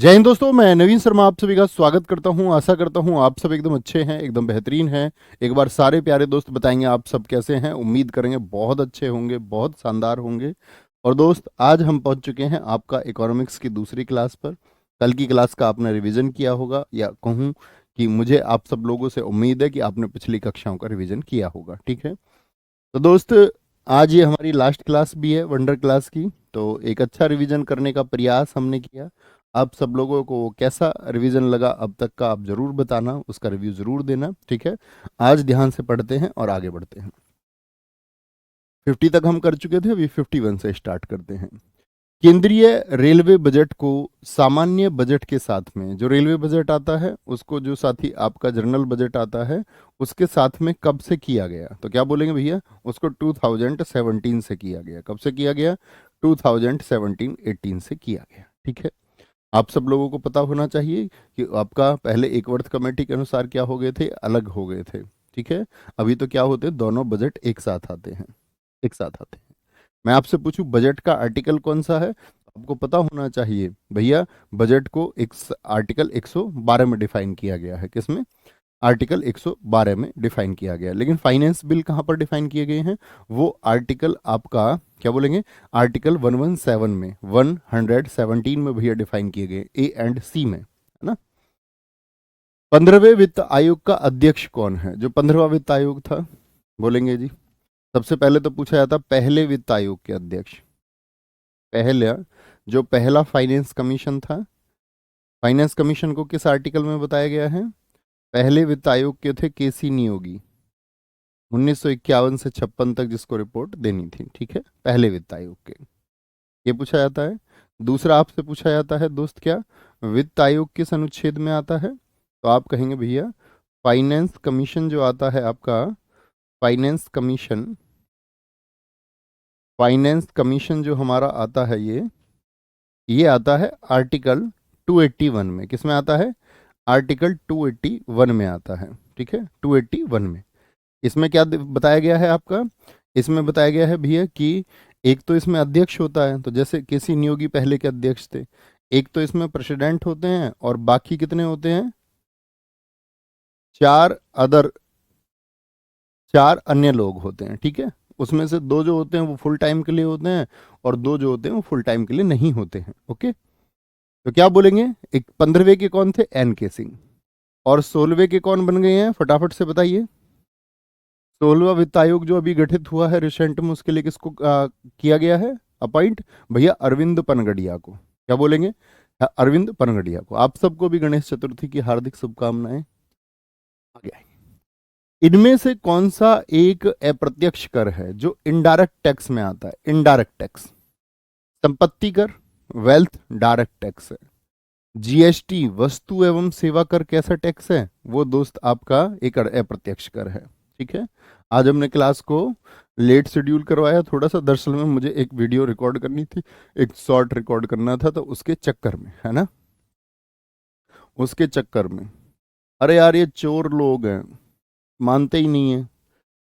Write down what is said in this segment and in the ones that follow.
जय हिंद दोस्तों, मैं नवीन शर्मा आप सभी का स्वागत करता हूं। आशा करता हूं आप सब एकदम अच्छे हैं, एकदम बेहतरीन हैं। एक बार सारे प्यारे दोस्त बताएंगे आप सब कैसे हैं। उम्मीद करेंगे बहुत अच्छे होंगे, बहुत शानदार होंगे। और दोस्त, आज हम पहुंच चुके हैं आपका इकोनॉमिक्स की दूसरी क्लास पर। कल की क्लास का आपने रिवीजन किया होगा, या कहूँ कि मुझे आप सब लोगों से उम्मीद है कि आपने पिछली कक्षाओं का रिवीजन किया होगा। ठीक है, तो दोस्त, आज ये हमारी लास्ट क्लास भी है वंडर क्लास की। तो एक अच्छा रिवीजन करने का प्रयास हमने किया। आप सब लोगों को कैसा रिवीजन लगा अब तक का आप जरूर बताना, उसका रिव्यू जरूर देना। ठीक है, आज ध्यान से पढ़ते हैं और आगे बढ़ते हैं। 50 तक हम कर चुके थे, अभी 51 से स्टार्ट करते हैं। केंद्रीय रेलवे बजट को सामान्य बजट के साथ में, जो रेलवे बजट आता है उसको जो साथ ही आपका जनरल बजट आता है उसके साथ में कब से किया गया, तो क्या बोलेंगे भैया, उसको 2017 से किया गया। कब से किया गया? 2017-18 से किया गया। ठीक है, आप सब लोगों को पता होना चाहिए कि आपका पहले एक वर्थ कमेटी के अनुसार क्या हो गए थे, अलग हो गए थे। ठीक है, अभी तो क्या होते हैं, दोनों बजट एक साथ आते हैं, एक साथ आते हैं। मैं आपसे पूछूं बजट का आर्टिकल कौन सा है, आपको पता होना चाहिए भैया। बजट को एक आर्टिकल 112 में डिफाइन किया गया है। किसमें? आर्टिकल 112 में डिफाइन किया गया है। लेकिन फाइनेंस बिल कहाँ पर डिफाइन किए गए हैं? वो आर्टिकल आपका क्या बोलेंगे, आर्टिकल 117 में, 117 में भैया डिफाइन किए गए, ए एंड सी में, है ना। 15वें वित्त आयोग का अध्यक्ष कौन है? जो 15वां वित्त आयोग था, बोलेंगे जी। सबसे पहले तो पूछा जाता पहले वित्त आयोग के अध्यक्ष। पहला, जो पहला फाइनेंस कमीशन था, फाइनेंस कमीशन को किस आर्टिकल में बताया गया है? पहले वित्त आयोग के थे केसी नियोगी, 1951 से 56 तक जिसको रिपोर्ट देनी थी। ठीक है, पहले वित्त आयोग के, ये पूछा जाता है। दूसरा आपसे पूछा जाता है दोस्त, क्या वित्त आयोग किस अनुच्छेद में आता है? तो आप कहेंगे भैया फाइनेंस कमीशन जो आता है आपका, फाइनेंस कमीशन, फाइनेंस कमीशन जो हमारा आता है ये आता है आर्टिकल 281 में। किस में आता है? आर्टिकल 281 में आता है। ठीक है, 281 में। इसमें क्या बताया गया है आपका? इसमें बताया गया है भैया कि एक तो इसमें अध्यक्ष होता है, तो जैसे केसी नियोगी पहले के अध्यक्ष थे। एक तो इसमें प्रेसिडेंट होते हैं, और बाकी कितने होते हैं? चार अदर, चार अन्य लोग होते हैं। ठीक है, उसमें से दो जो होते हैं वो फुल टाइम के लिए होते हैं, और दो जो होते हैं वो फुल टाइम के लिए नहीं होते हैं। ओके, तो क्या बोलेंगे, एक 15वें के कौन थे? एन के सिंह। और 16वें के कौन बन गए हैं, फटाफट से बताइए। 16वां वित्त आयोग जो अभी गठित हुआ है रिसेंट में, उसके लिए किसको किया गया है अपॉइंट? भैया अरविंद पनगड़िया को। क्या बोलेंगे? अरविंद पनगड़िया को। आप सबको भी गणेश चतुर्थी की हार्दिक शुभकामनाएं। आगे आए। इनमें से कौन सा एक अप्रत्यक्ष कर है जो इनडायरेक्ट टैक्स में आता है? इनडायरेक्ट टैक्स, संपत्ति कर, वेल्थ डायरेक्ट टैक्स है। जीएसटी वस्तु एवं सेवा कर कैसा टैक्स है? वो दोस्त आपका एक अप्रत्यक्ष कर है। ठीक है, आज हमने क्लास को लेट शेड्यूल करवाया थोड़ा सा, दरअसल में मुझे एक वीडियो रिकॉर्ड करनी थी, एक शॉर्ट रिकॉर्ड करना था, तो उसके चक्कर में, है ना, उसके चक्कर में। अरे यार, ये चोर लोग हैं, मानते ही नहीं है,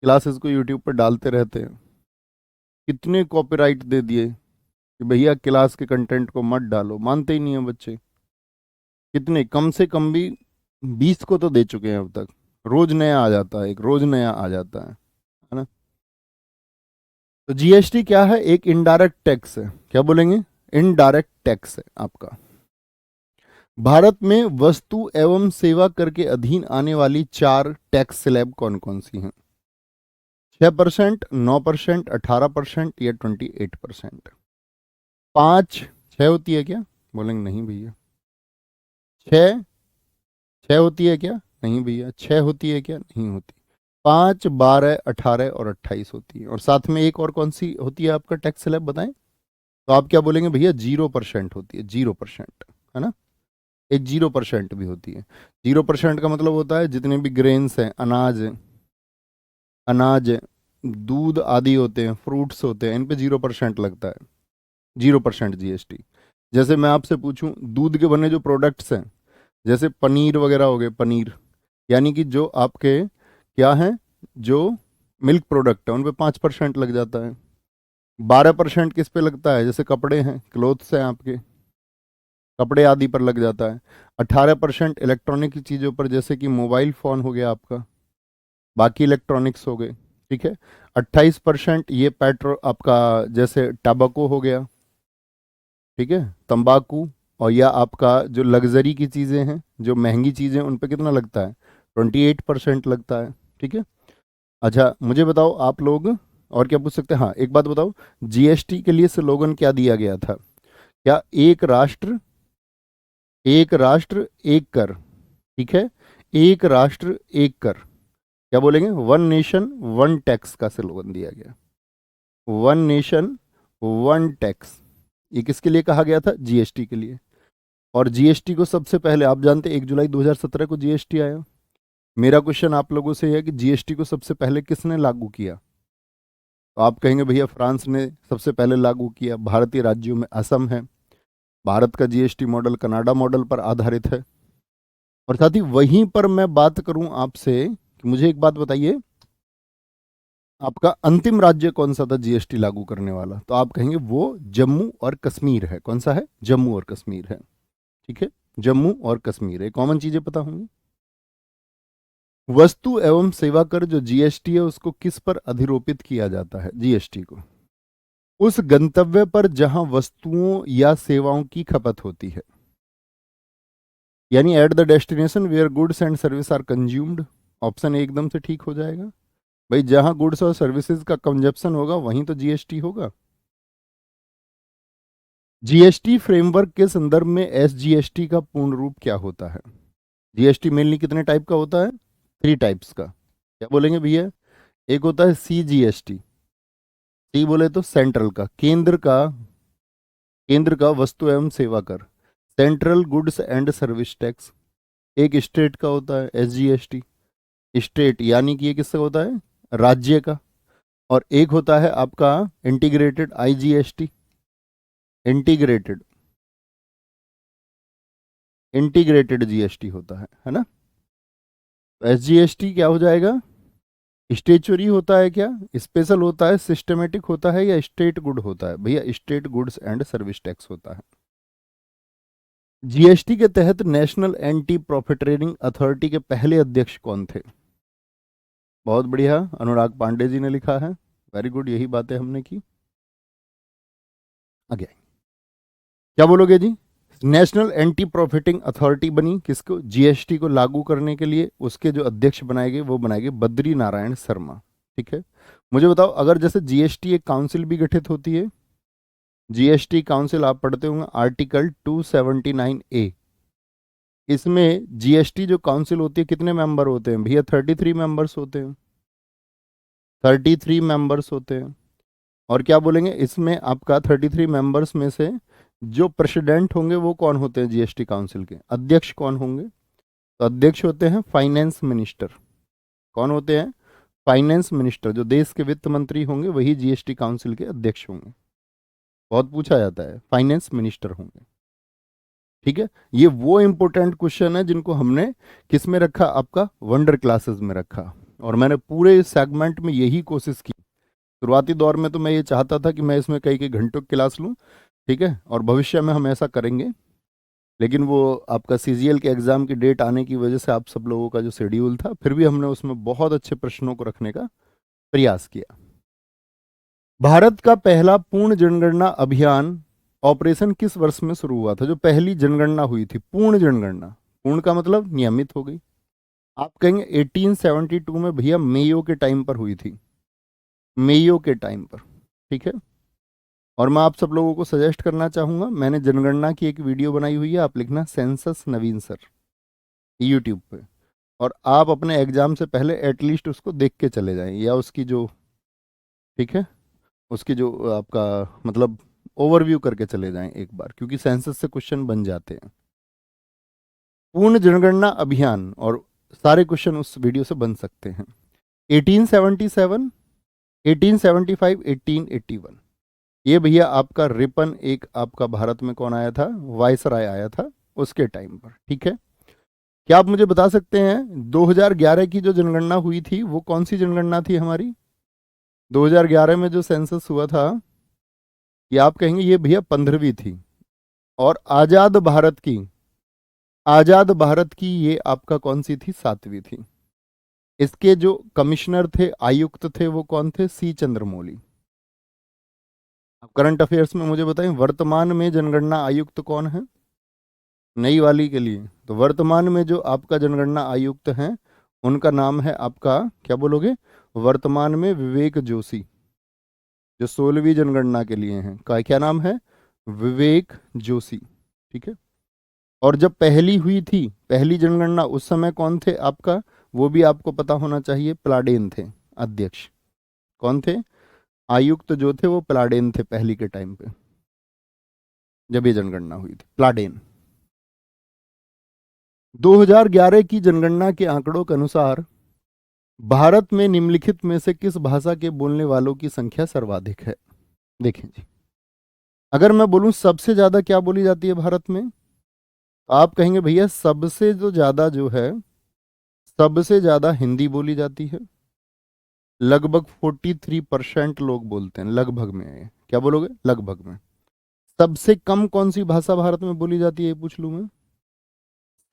क्लासेस को यूट्यूब पर डालते रहते हैं। कितने कॉपीराइट दे दिए कि भैया क्लास के कंटेंट को मत डालो, मानते ही नहीं है बच्चे। कितने, कम से कम भी 20 को तो दे चुके हैं अब तक। रोज नया आ जाता है, एक रोज नया आ जाता है ना। तो जीएसटी क्या है? एक इनडायरेक्ट टैक्स है। क्या बोलेंगे? इनडायरेक्ट टैक्स है आपका। भारत में वस्तु एवं सेवा कर के अधीन आने वाली चार टैक्स स्लैब कौन कौन सी हैं? 6%, 9%, 18% या 28%? 5, 6 होती है क्या? बोलेंगे नहीं भैया। 6, 6 होती है क्या? नहीं भैया। 6 होती है क्या? नहीं होती। 5, 12, 18 और 28 होती है। और साथ में एक और कौन सी होती है आपका टैक्स स्लैब, बताएं। तो आप क्या बोलेंगे भैया? 0% होती है, 0%, है ना। एक 0% भी होती है। 0% का मतलब होता है जितने भी ग्रेन्स हैं, अनाज, अनाज, दूध आदि होते हैं, फ्रूट्स होते हैं, इन पे 0% लगता है। 0% जीएसटी। जैसे मैं आपसे पूछूं, दूध के बने जो प्रोडक्ट्स हैं, जैसे पनीर वगैरह हो गए, पनीर, यानी कि जो आपके क्या हैं, जो मिल्क प्रोडक्ट है, उन पे 5% लग जाता है। 12% किस पे लगता है? जैसे कपड़े हैं, क्लोथ्स हैं आपके, कपड़े आदि पर लग जाता है। 18% इलेक्ट्रॉनिक की चीज़ों पर, जैसे कि मोबाइल फ़ोन हो गया आपका, बाकी इलेक्ट्रॉनिक्स हो गए, ठीक है। 28% ये पेट्रोल आपका, जैसे टबैको हो गया, ठीक है, तंबाकू। और या आपका जो लग्जरी की चीज़ें हैं, जो महंगी चीज़ें, उन पे कितना लगता है? 28% लगता है, ठीक है। अच्छा मुझे बताओ आप लोग, और क्या पूछ सकते हैं? हाँ एक बात बताओ, जीएसटी के लिए स्लोगन क्या दिया गया था? क्या एक राष्ट्र एक कर, ठीक है, एक राष्ट्र एक कर, क्या बोलेंगे? वन नेशन वन टैक्स का स्लोगन दिया गया। वन नेशन वन टैक्स, ये किसके लिए कहा गया था? जीएसटी के लिए। और जीएसटी को सबसे पहले आप जानते हैं 1 जुलाई 2017 को जीएसटी आया। मेरा क्वेश्चन आप लोगों से है कि जीएसटी को सबसे पहले किसने लागू किया? तो आप कहेंगे भैया फ्रांस ने सबसे पहले लागू किया। भारतीय राज्यों में असम है। भारत का जीएसटी मॉडल कनाडा मॉडल पर आधारित है। और साथ ही वहीं पर मैं बात करूं आपसे कि मुझे एक बात बताइए, आपका अंतिम राज्य कौन सा था जीएसटी लागू करने वाला? तो आप कहेंगे वो जम्मू और कश्मीर है। कौन सा है? जम्मू और कश्मीर है, ठीक है। जम्मू और कश्मीर है, कॉमन चीजें पता होंगी। वस्तु एवं सेवा कर जो जीएसटी है, उसको किस पर अधिरोपित किया जाता है? जीएसटी को उस गंतव्य पर जहां वस्तुओं या सेवाओं की खपत होती है, यानी at the destination where goods and service are consumed. Option A एकदम से ठीक हो जाएगा। भाई जहां गुड्स और सर्विसेज का कंजप्शन होगा वहीं तो जीएसटी होगा। जीएसटी फ्रेमवर्क के संदर्भ में एसजीएसटी का पूर्ण रूप क्या होता है? जीएसटी मेनली कितने टाइप का होता है? 3 टाइप्स का। क्या बोलेंगे भैया? एक होता है सीजीएसटी। सी बोले तो सेंट्रल का, केंद्र का वस्तु एवं सेवा कर, central goods and service tax. एक स्टेट का होता है एसजीएसटी, स्टेट यानी कि ये किसका होता है? राज्य का। और एक होता है आपका integrated IGST, integrated integrated GST होता है ना। एसजीएसटी क्या हो जाएगा? स्टेचुरी होता है क्या, स्पेशल होता है, सिस्टमेटिक होता है, या स्टेट गुड होता है? भैया state goods and service tax होता है। जीएसटी के तहत नेशनल एंटी प्रॉफिटरिंग अथॉरिटी के पहले अध्यक्ष कौन थे? बहुत बढ़िया, अनुराग पांडे जी ने लिखा है। वेरी गुड, यही बातें हमने की। आगे क्या बोलोगे जी? नेशनल एंटी प्रॉफिटिंग अथॉरिटी बनी किसको? जीएसटी को लागू करने के लिए उसके जो अध्यक्ष बनाए गए वो बनाए गए बद्री नारायण शर्मा, ठीक है। मुझे बताओ, अगर जैसे जीएसटी एक काउंसिल भी गठित होती है, जीएसटी काउंसिल आप पढ़ते होंगे आर्टिकल 279A, इसमें जीएसटी जो काउंसिल होती है कितने मेंबर होते हैं भैया? 33 मेंबर्स होते हैं, 33 मेंबर्स होते हैं। और क्या बोलेंगे, इसमें आपका 33 मेंबर्स में से जो प्रेसिडेंट होंगे वो कौन होते हैं? जीएसटी काउंसिल के अध्यक्ष कौन होंगे? तो अध्यक्ष होते हैं फाइनेंस मिनिस्टर। कौन होते हैं? Finance minister. जो देश के वित्त मंत्री होंगे वही जीएसटी काउंसिल के अध्यक्ष होंगे। बहुत पूछा जाता है, फाइनेंस मिनिस्टर होंगे, ठीक है। ये वो इंपॉर्टेंट क्वेश्चन है जिनको हमने किस में रखा? आपका वंडर क्लासेस में रखा। और मैंने पूरे सेगमेंट में यही कोशिश की। शुरुआती दौर में तो मैं ये चाहता था कि मैं इसमें कई कई घंटों की क्लास लूँ, ठीक है, और भविष्य में हम ऐसा करेंगे। लेकिन वो आपका सीजीएल के एग्ज़ाम की डेट आने की वजह से आप सब लोगों का जो शेड्यूल था, फिर भी हमने उसमें बहुत अच्छे प्रश्नों को रखने का प्रयास किया। भारत का पहला पूर्ण जनगणना अभियान ऑपरेशन किस वर्ष में शुरू हुआ था? जो पहली जनगणना हुई थी, पूर्ण जनगणना, पूर्ण का मतलब नियमित हो गई। आप कहेंगे 1872 में भैया, मेयो के टाइम पर हुई थी, मेयो के टाइम पर, ठीक है। और मैं आप सब लोगों को सजेस्ट करना चाहूँगा, मैंने जनगणना की एक वीडियो बनाई हुई है, आप लिखना सेंसस नवीन सर यूट्यूब पे, और आप अपने एग्जाम से पहले एटलीस्ट उसको देख के चले जाएं, या उसकी जो, ठीक है, उसकी जो आपका मतलब ओवरव्यू करके चले जाएं एक बार, क्योंकि सेंसस से क्वेश्चन बन जाते हैं। पूर्ण जनगणना अभियान और सारे क्वेश्चन उस वीडियो से बन सकते हैं। 1877, 1875, 1881, ये भैया आपका रिपन एक आपका भारत में कौन आया था? वायसराय आया था उसके टाइम पर, ठीक है। क्या आप मुझे बता सकते हैं 2011 की जो जनगणना हुई थी वो कौन सी जनगणना थी हमारी? 2011 में जो सेंसस हुआ था, ये आप कहेंगे ये भैया 15वीं थी। और आजाद भारत की ये आपका कौन सी थी? 7वीं थी। इसके जो कमिश्नर थे, आयुक्त थे, वो कौन थे? सी चंद्रमौली। अब करंट अफेयर्स में मुझे बताएं, वर्तमान में जनगणना आयुक्त कौन है? नई वाली के लिए तो वर्तमान में जो आपका जनगणना आयुक्त हैं, उनका नाम है आपका, क्या बोलोगे? वर्तमान में विवेक जोशी, जो 16वीं जनगणना के लिए हैं। का क्या नाम है? विवेक जोशी। ठीक है। और जब पहली हुई थी, पहली जनगणना, उस समय कौन थे आपका? वो भी आपको पता होना चाहिए, प्लाडेन थे अध्यक्ष। कौन थे? आयुक्त जो थे वो प्लाडेन थे पहली के टाइम पे, जब ये जनगणना हुई थी, प्लाडेन। 2011 की जनगणना के आंकड़ों के अनुसार भारत में निम्नलिखित में से किस भाषा के बोलने वालों की संख्या सर्वाधिक है? देखें जी, अगर मैं बोलूं सबसे ज्यादा क्या बोली जाती है भारत में, तो आप कहेंगे भैया सबसे जो ज्यादा जो है, सबसे ज्यादा हिंदी बोली जाती है। लगभग 43% लोग बोलते हैं, लगभग में है। क्या बोलोगे? लगभग में। सबसे कम कौन सी भाषा भारत में बोली जाती है, ये पूछ लूं मैं।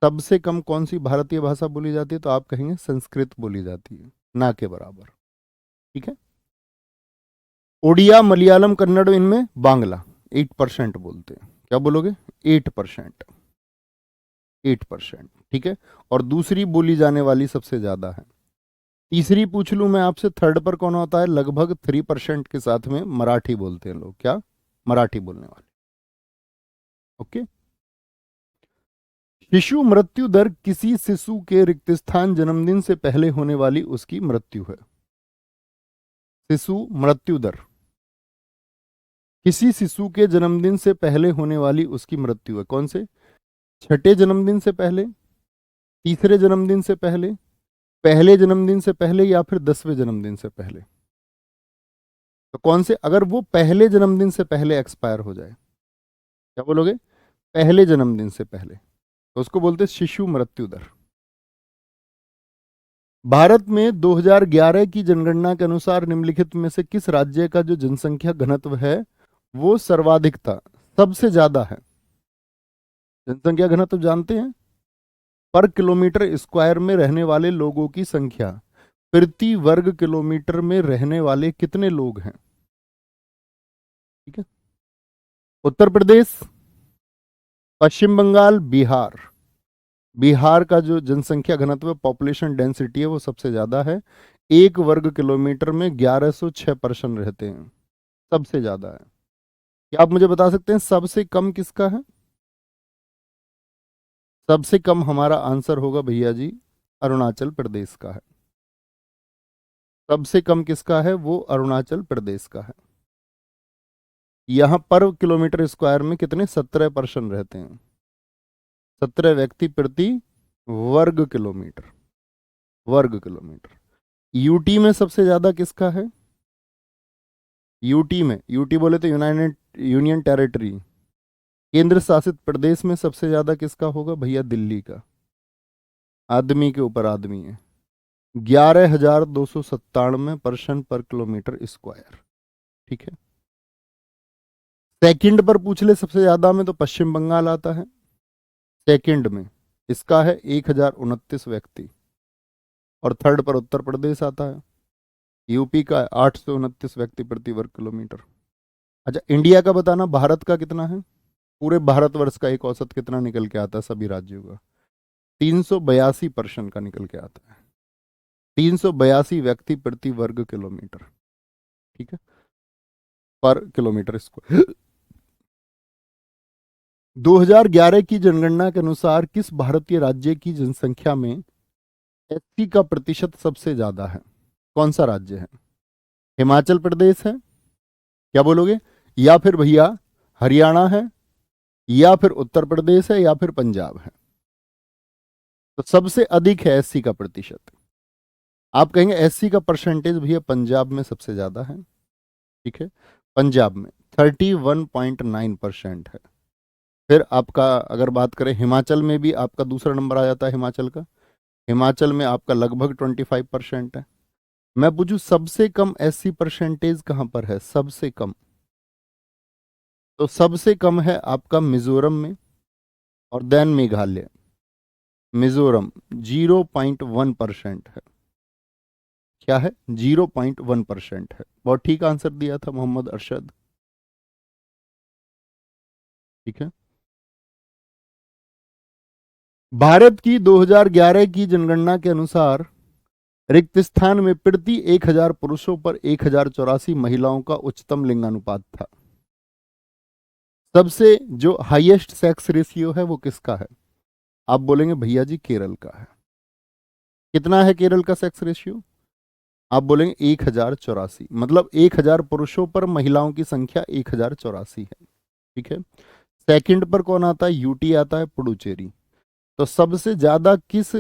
सबसे कम कौन सी भारतीय भाषा बोली जाती है, तो आप कहेंगे संस्कृत बोली जाती है, ना के बराबर। ठीक है। उड़िया, मलयालम, कन्नड़, इनमें बांग्ला 8% बोलते हैं। क्या बोलोगे? 8%। 8%। ठीक है। और दूसरी बोली जाने वाली सबसे ज्यादा है। तीसरी पूछ लूं मैं आपसे, थर्ड पर कौन होता है? लगभग 3% के साथ में मराठी बोलते हैं लोग। क्या? मराठी बोलने वाले। ओके। शिशु मृत्यु दर किसी शिशु के रिक्त स्थान जन्मदिन से पहले होने वाली उसकी मृत्यु है। शिशु मृत्यु दर, किसी शिशु के जन्मदिन से पहले होने वाली उसकी मृत्यु है। कौन से? छठे जन्मदिन से पहले, तीसरे जन्मदिन से पहले, पहले जन्मदिन से पहले, या फिर 10वें जन्मदिन से पहले। तो कौन से? अगर वो पहले जन्मदिन से पहले एक्सपायर हो जाए, क्या बोलोगे? पहले जन्मदिन से पहले, तो उसको बोलते हैं शिशु मृत्यु दर। भारत में 2011 की जनगणना के अनुसार निम्नलिखित में से किस राज्य का जो जनसंख्या घनत्व है वो सर्वाधिक था, सबसे ज्यादा है? जनसंख्या घनत्व जानते हैं? पर किलोमीटर स्क्वायर में रहने वाले लोगों की संख्या, प्रति वर्ग किलोमीटर में रहने वाले कितने लोग हैं? ठीक है। उत्तर प्रदेश, पश्चिम बंगाल, बिहार। बिहार का जो जनसंख्या घनत्व, पॉपुलेशन डेंसिटी है, वो सबसे ज्यादा है। 1 वर्ग किलोमीटर में 1106 पर्सन रहते हैं, सबसे ज्यादा है। क्या आप मुझे बता सकते हैं सबसे कम किसका है? सबसे कम हमारा आंसर होगा भैया जी, अरुणाचल प्रदेश का है। सबसे कम किसका है? वो अरुणाचल प्रदेश का है। यहां पर किलोमीटर स्क्वायर में कितने? 17 पर्सन रहते हैं, 17 व्यक्ति प्रति वर्ग किलोमीटर। वर्ग किलोमीटर। यूटी में सबसे ज्यादा किसका है? यूटी में, यूटी बोले तो यूनाइटेड यूनियन टेरिटरी, केंद्र शासित प्रदेश में सबसे ज्यादा किसका होगा भैया? दिल्ली का। आदमी के ऊपर आदमी है, 11,297 पर्सन पर किलोमीटर स्क्वायर। ठीक है। सेकंड पर पूछ ले सबसे ज्यादा में, तो पश्चिम बंगाल आता है सेकंड में, इसका है 1,029 व्यक्ति। और थर्ड पर उत्तर प्रदेश आता है, यूपी का है 829 व्यक्ति प्रति वर्ग किलोमीटर। अच्छा, इंडिया का बताना, भारत का कितना है? पूरे भारतवर्ष का एक औसत कितना निकल के आता है सभी राज्यों का? 382 पर्सन का निकल के आता है, 382 व्यक्ति प्रति वर्ग किलोमीटर। ठीक है। पर किलोमीटर स्क्वायर। 2011 की जनगणना के अनुसार किस भारतीय राज्य की जनसंख्या में एसटी का प्रतिशत सबसे ज्यादा है? कौन सा राज्य है? हिमाचल प्रदेश है? क्या बोलोगे? या फिर भैया हरियाणा है, या फिर उत्तर प्रदेश है, या फिर पंजाब है? तो सबसे अधिक है एससी का प्रतिशत। आप कहेंगे एससी का परसेंटेज भैया पंजाब में सबसे ज्यादा है। ठीक है। पंजाब में 31.9% है। फिर आपका अगर बात करें हिमाचल में भी आपका दूसरा नंबर आ जाता है हिमाचल का। हिमाचल में आपका लगभग 25% है। मैं पूछूं सबसे कम एससी परसेंटेज कहां पर है? सबसे कम तो सबसे कम है आपका मिजोरम में, और देन मेघालय। मिजोरम 0.1% है। क्या है? 0.1% है। बहुत ठीक आंसर दिया था मोहम्मद अरशद। ठीक है। भारत की 2011 की जनगणना के अनुसार रिक्त स्थान में प्रति 1000 पुरुषों पर 1084 महिलाओं का उच्चतम लिंगानुपात था। सबसे जो हाईएस्ट सेक्स रेशियो है वो किसका है? आप बोलेंगे भैया जी केरल का है। कितना है केरल का सेक्स रेशियो? आप बोलेंगे 1084, मतलब 1000 पुरुषों पर महिलाओं की संख्या 1084 है। ठीक है। सेकंड पर कौन आता है? यूटी आता है, पुडुचेरी। तो सबसे ज्यादा किस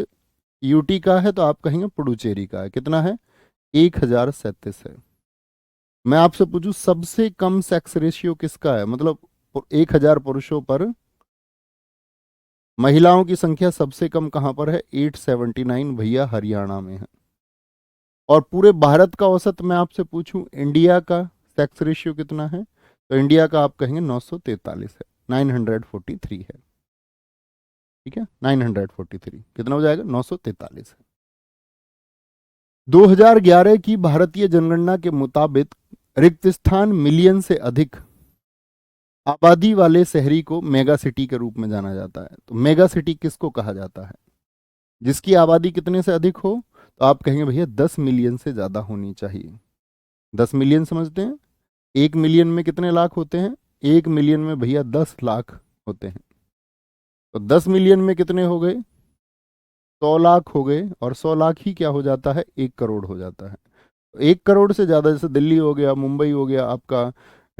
यूटी का है? तो आप कहेंगे पुडुचेरी का है। कितना है? 1037 है। मैं आपसे पूछूं सबसे कम सेक्स रेशियो किसका है, मतलब 1000 पुरुषों पर महिलाओं की संख्या सबसे कम कहां पर है? 879 भैया हरियाणा में है। और पूरे भारत का औसत मैं आपसे पूछूं इंडिया का सेक्स रेशियो कितना है? तो इंडिया का आप कहेंगे 943 है, 943 है। ठीक है, 943 कितना हो जाएगा? 943 है। 2011 की भारतीय जनगणना के मुताबिक रिक्त स्थान मिलियन से अधिक आबादी वाले शहरी को मेगा सिटी के रूप में जाना जाता है। तो मेगा सिटी किसको कहा जाता है? जिसकी आबादी कितने से अधिक हो? तो आप कहेंगे भैया 10 मिलियन से ज्यादा होनी चाहिए। 10 मिलियन समझते हैं? 1 मिलियन में कितने लाख होते हैं? 1 मिलियन में भैया 10 लाख होते हैं। तो 10 मिलियन में कितने हो गए? 100 लाख हो गए। और 100 लाख ही क्या हो जाता है? 1 करोड़ हो जाता है। 1 करोड़ से ज्यादा, जैसे दिल्ली हो गया, मुंबई हो गया आपका,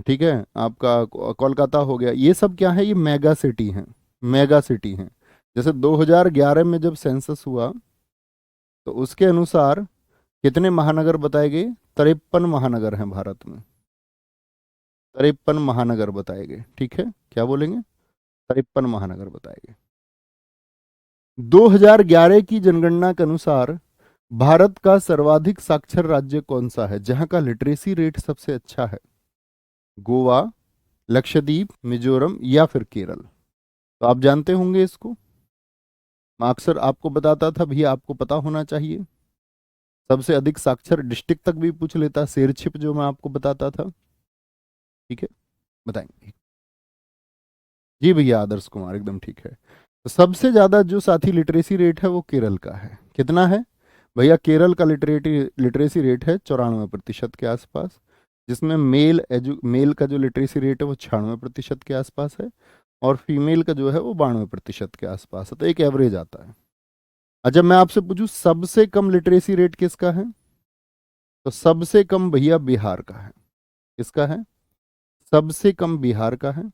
ठीक है, आपका कोलकाता हो गया, ये सब क्या है? ये मेगा सिटी हैं। मेगा सिटी हैं। जैसे 2011 में जब सेंसस हुआ तो उसके अनुसार कितने महानगर बताए गए? 53 महानगर हैं भारत में। 53 महानगर बताए गए। ठीक है, क्या बोलेंगे? 53 महानगर बताए गए। 2011 की जनगणना के अनुसार भारत का सर्वाधिक साक्षर राज्य कौन सा है, जहां का लिटरेसी रेट सबसे अच्छा है? गोवा, लक्षद्वीप, मिजोरम या फिर केरल? तो आप जानते होंगे इसको। मैं अक्सर आपको बताता था भैया आपको पता होना चाहिए। सबसे अधिक साक्षर डिस्ट्रिक्ट तक भी पूछ लेता, शेरछिप जो मैं आपको बताता था। ठीक है, बताएंगे। जी भैया आदर्श कुमार एकदम ठीक है। तो सबसे ज्यादा जो साथी लिटरेसी रेट है वो केरल का है। कितना है भैया? केरल का लिटरेसी रेट है 94% के आसपास, जिसमें मेल का जो लिटरेसी रेट है वो 96% के आसपास है, और फीमेल का जो है वो 92% के आसपास है। तो एक एवरेज आता है। अच्छा, मैं आपसे पूछूं सबसे कम लिटरेसी रेट किसका है? तो सबसे कम भैया बिहार का है। किसका है? सबसे कम बिहार का है।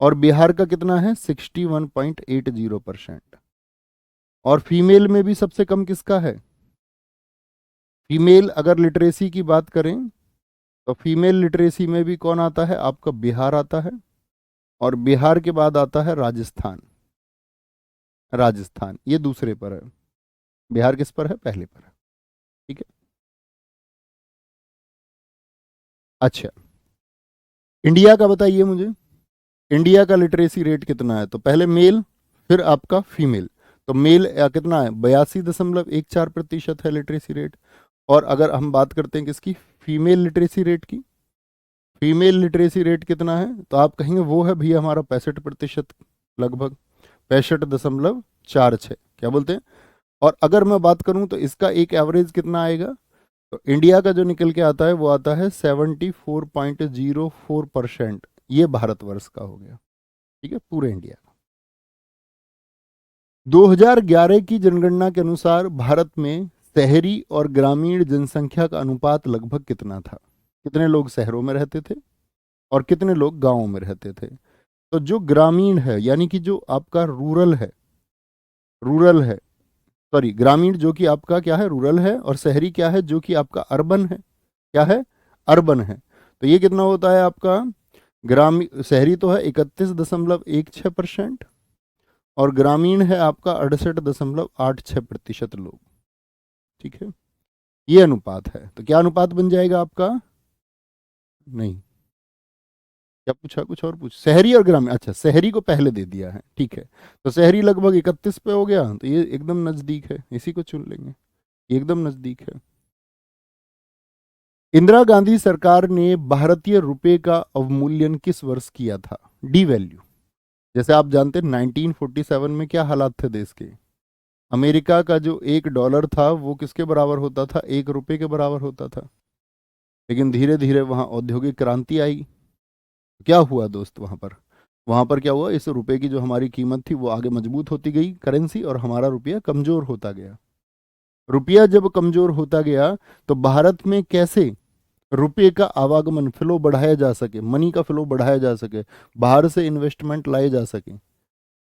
और बिहार का कितना है? 61.80%। और फीमेल में भी सबसे कम किसका है? फीमेल अगर लिटरेसी की बात करें तो फीमेल लिटरेसी में भी कौन आता है? आपका बिहार आता है। और बिहार के बाद आता है राजस्थान। राजस्थान ये दूसरे पर है। बिहार किस पर है? पहले पर है। ठीक है। अच्छा, इंडिया का बताइए मुझे। इंडिया का लिटरेसी रेट कितना है? तो पहले मेल, फिर आपका फीमेल। तो मेल कितना है? 82.14% है लिटरेसी रेट। और अगर हम बात करते हैं किसकी? फीमेल लिटरेसी रेट की। फीमेल लिटरेसी रेट कितना है? तो आप कहेंगे वो है भैया हमारा 65%, लगभग 65.46। क्या बोलते हैं? और अगर मैं बात करूं तो इसका एक एवरेज कितना आएगा? तो इंडिया का जो निकल के आता है वो आता है 74.04%। ये भारतवर्ष का हो गया। ठीक है, पूरे इंडिया का। 2011 की जनगणना के अनुसार भारत में शहरी और ग्रामीण जनसंख्या का अनुपात लगभग कितना था? कितने लोग शहरों में रहते थे और कितने लोग गांवों में रहते थे? तो जो ग्रामीण है यानी कि जो आपका रूरल है, सॉरी, ग्रामीण जो कि आपका क्या है? रूरल है। और शहरी क्या है? जो कि आपका अर्बन है। क्या है? अर्बन है। तो ये कितना होता है आपका? ग्रामीण शहरी तो है 31.16%, और ग्रामीण है आपका 68.86% लोग। ठीक है, ये अनुपात है। तो क्या अनुपात बन जाएगा आपका? नहीं, क्या पूछा, कुछ और पूछ, शहरी और ग्रामीण, अच्छा शहरी को पहले दे दिया है, ठीक है। तो शहरी लगभग 31 पे हो गया, तो ये एकदम नजदीक है, इसी को चुन लेंगे, ये एकदम नजदीक है। इंदिरा गांधी सरकार ने भारतीय रुपए का अवमूल्यन किस वर्ष किया था, डी वैल्यू। जैसे आप जानते हैं 1947 में क्या हालात थे देश के, अमेरिका का जो $1 था वो किसके बराबर होता था, ₹1 के बराबर होता था। लेकिन धीरे धीरे वहां औद्योगिक क्रांति आई। क्या हुआ दोस्त वहां पर क्या हुआ, इस रुपए की जो हमारी कीमत थी वो आगे मजबूत होती गई करेंसी, और हमारा रुपया कमजोर होता गया। रुपया जब कमजोर होता गया तो भारत में कैसे रुपए का आवागमन, फ्लो बढ़ाया जा सके, मनी का फ्लो बढ़ाया जा सके, बाहर से इन्वेस्टमेंट लाए जा सके।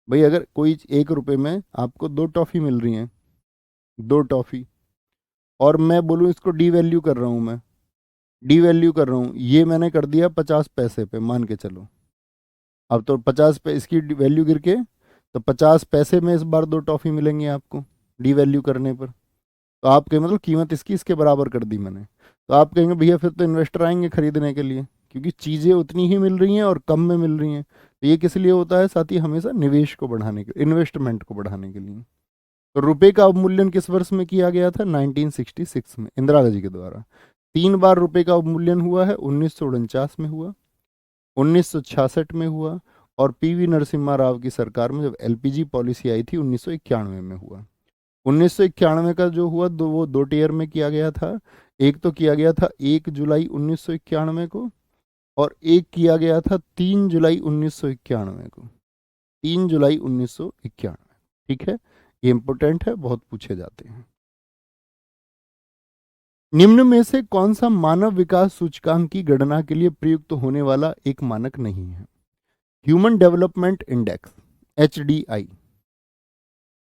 भाई अगर कोई ₹1 में आपको 2 टॉफी मिल रही हैं, 2 टॉफी, और मैं बोलूँ इसको डी वैल्यू कर रहा हूँ, मैं डी वैल्यू कर रहा हूँ, ये मैंने कर दिया 50 पैसे पे, मान के चलो। अब तो 50 पे इसकी वैल्यू गिर के, तो 50 पैसे में इस बार 2 टॉफी मिलेंगी आपको डी वैल्यू करने पर। तो आप कहें मतलब कीमत इसकी इसके बराबर कर दी मैंने, तो आप कहेंगे भैया फिर तो इन्वेस्टर आएंगे खरीदने के लिए, क्योंकि चीज़ें उतनी ही मिल रही हैं और कम में मिल रही हैं। तो ये किस लिए होता है साथी, हमेशा निवेश को बढ़ाने के, इन्वेस्टमेंट को बढ़ाने के लिए। तो रुपए का अवमूल्यन किस वर्ष में किया गया था, 1966 में, इंदिरा गांधी के द्वारा। 3 बार रुपए का अवमूल्यन हुआ है, 1949 में हुआ, 1966 में हुआ, और पीवी नरसिम्हा राव की सरकार में जब एलपीजी पॉलिसी आई थी 1991 में हुआ। 1991 का जो हुआ वो 2 टीयर में किया गया था। एक तो किया गया था 1 जुलाई 1991 को, और एक किया गया था 3 जुलाई 1991 को, 3 जुलाई 1991। ठीक है, ये इंपॉर्टेंट है, बहुत पूछे जाते हैं। निम्न में से कौन सा मानव विकास सूचकांक की गणना के लिए प्रयुक्त होने वाला एक मानक नहीं है, human development index, HDI,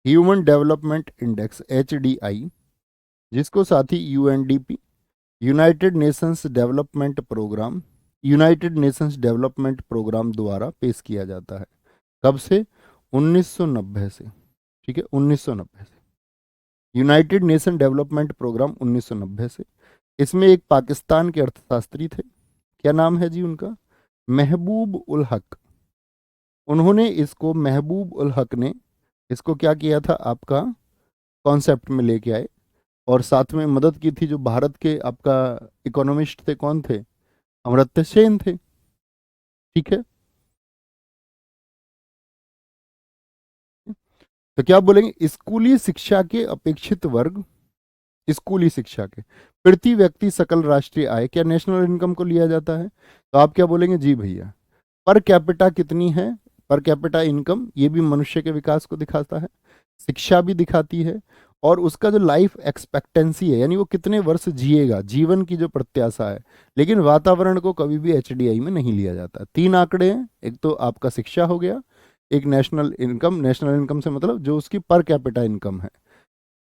human development index HDI, जिसको साथी UNDP, united nations development programme, united nations development programme द्वारा पेश किया जाता है। कब से, 1990 से, ठीक है, 1990 से, यूनाइटेड नेशन डेवलपमेंट प्रोग्राम 1990 से। इसमें एक पाकिस्तान के अर्थशास्त्री थे, क्या नाम है जी उनका, महबूब उल हक। उन्होंने इसको, महबूब उल हक ने इसको क्या किया था, आपका कॉन्सेप्ट में लेके आए, और साथ में मदद की थी जो भारत के आपका इकोनॉमिस्ट थे, कौन थे, अमर्त्य सेन थे। ठीक है, तो क्या बोलेंगे, स्कूली शिक्षा के अपेक्षित वर्ग, स्कूली शिक्षा के प्रति व्यक्ति सकल राष्ट्रीय आय, क्या नेशनल इनकम को लिया जाता है, तो आप क्या बोलेंगे, जी भैया। पर कैपिटा कितनी है, पर कैपिटा इनकम, ये भी मनुष्य के विकास को दिखाता है, शिक्षा भी दिखाती है, और उसका जो लाइफ एक्सपेक्टेंसी है, यानी वो कितने वर्ष जिएगा, जीवन की जो प्रत्याशा है। लेकिन वातावरण को कभी भी HDI में नहीं लिया जाता। 3 आंकड़े हैं, एक तो आपका शिक्षा हो गया, एक नेशनल इनकम, नेशनल इनकम से मतलब जो उसकी पर कैपिटा इनकम है,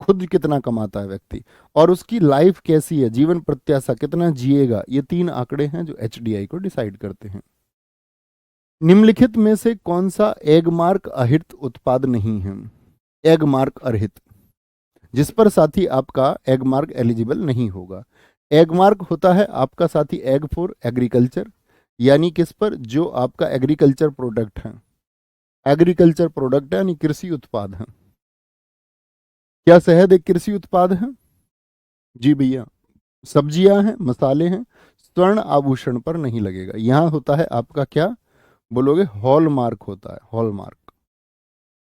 खुद कितना कमाता है व्यक्ति, और उसकी लाइफ कैसी है, जीवन प्रत्याशा कितना जिएगा। ये 3 आंकड़े हैं जो HDI को डिसाइड करते हैं। निम्नलिखित में से कौन सा एगमार्क अहित उत्पाद नहीं है, एगमार्क अरहित, जिस पर साथी आपका एगमार्क एलिजिबल नहीं होगा। एगमार्क होता है आपका साथी एग फॉर एग्रीकल्चर, यानी किस पर, जो आपका एग्रीकल्चर प्रोडक्ट है, एग्रीकल्चर प्रोडक्ट है यानी कृषि उत्पाद है। क्या शहद एक कृषि उत्पाद है, जी भैया। सब्जियां हैं, मसाले हैं, स्वर्ण आभूषण पर नहीं लगेगा। यहां होता है आपका क्या बोलोगे, हॉलमार्क होता है, हॉलमार्क।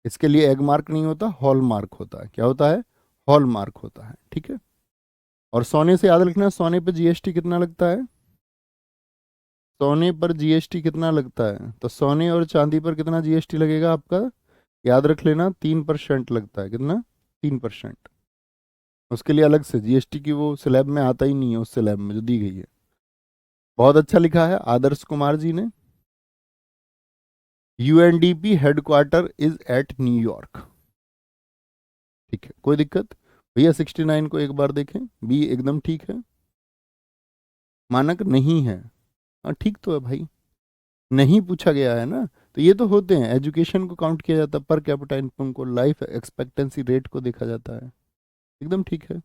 इसके लिए एग मार्क नहीं होता, हॉलमार्क होता है। क्या होता है, हॉलमार्क होता है, ठीक है। और सोने से याद रखना, सोने पे GST कितना लगता है, सोने पर GST कितना लगता है, तो सोने और चांदी पर कितना GST लगेगा आपका, याद रख लेना, 3% लगता है, कितना, 3%। उसके लिए अलग से GST की वो स्लैब में आता ही नहीं है, उस स्लैब में जो दी गई है। बहुत अच्छा लिखा है आदर्श कुमार जी ने। UNDP headquarter is eight New York, ठीक है, कोई दिक्कत भैया। 69 को एक बार देखें, बी एकदम ठीक है, मानक नहीं है, हाँ ठीक तो है भाई, नहीं पूछा गया है ना। तो ये तो होते हैं, एजुकेशन को काउंट किया जाता है, पर कैपिटा इनकम को, लाइफ एक्सपेक्टेंसी रेट को देखा जाता है, एकदम ठीक है।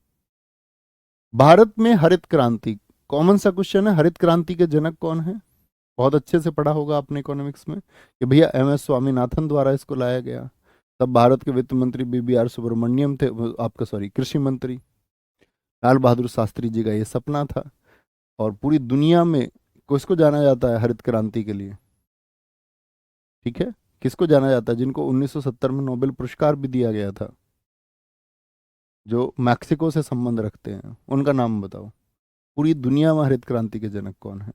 भारत में हरित क्रांति, कॉमन सा क्वेश्चन है, हरित क्रांति के जनक कौन है, बहुत अच्छे से पढ़ा होगा आपने इकोनॉमिक्स में कि भैया MS स्वामीनाथन द्वारा इसको लाया गया। तब भारत के वित्त मंत्री BBR सुब्रमण्यम थे, आपका सॉरी कृषि मंत्री। लाल बहादुर शास्त्री जी का ये सपना था। और पूरी दुनिया में किसको जाना जाता है हरित क्रांति के लिए? ठीक है, किसको जाना जाता है? जिनको 1970 में नोबेल पुरस्कार भी दिया गया था, जो मैक्सिको से संबंध रखते हैं, उनका नाम बताओ। पूरी दुनिया में हरित क्रांति के जनक कौन है?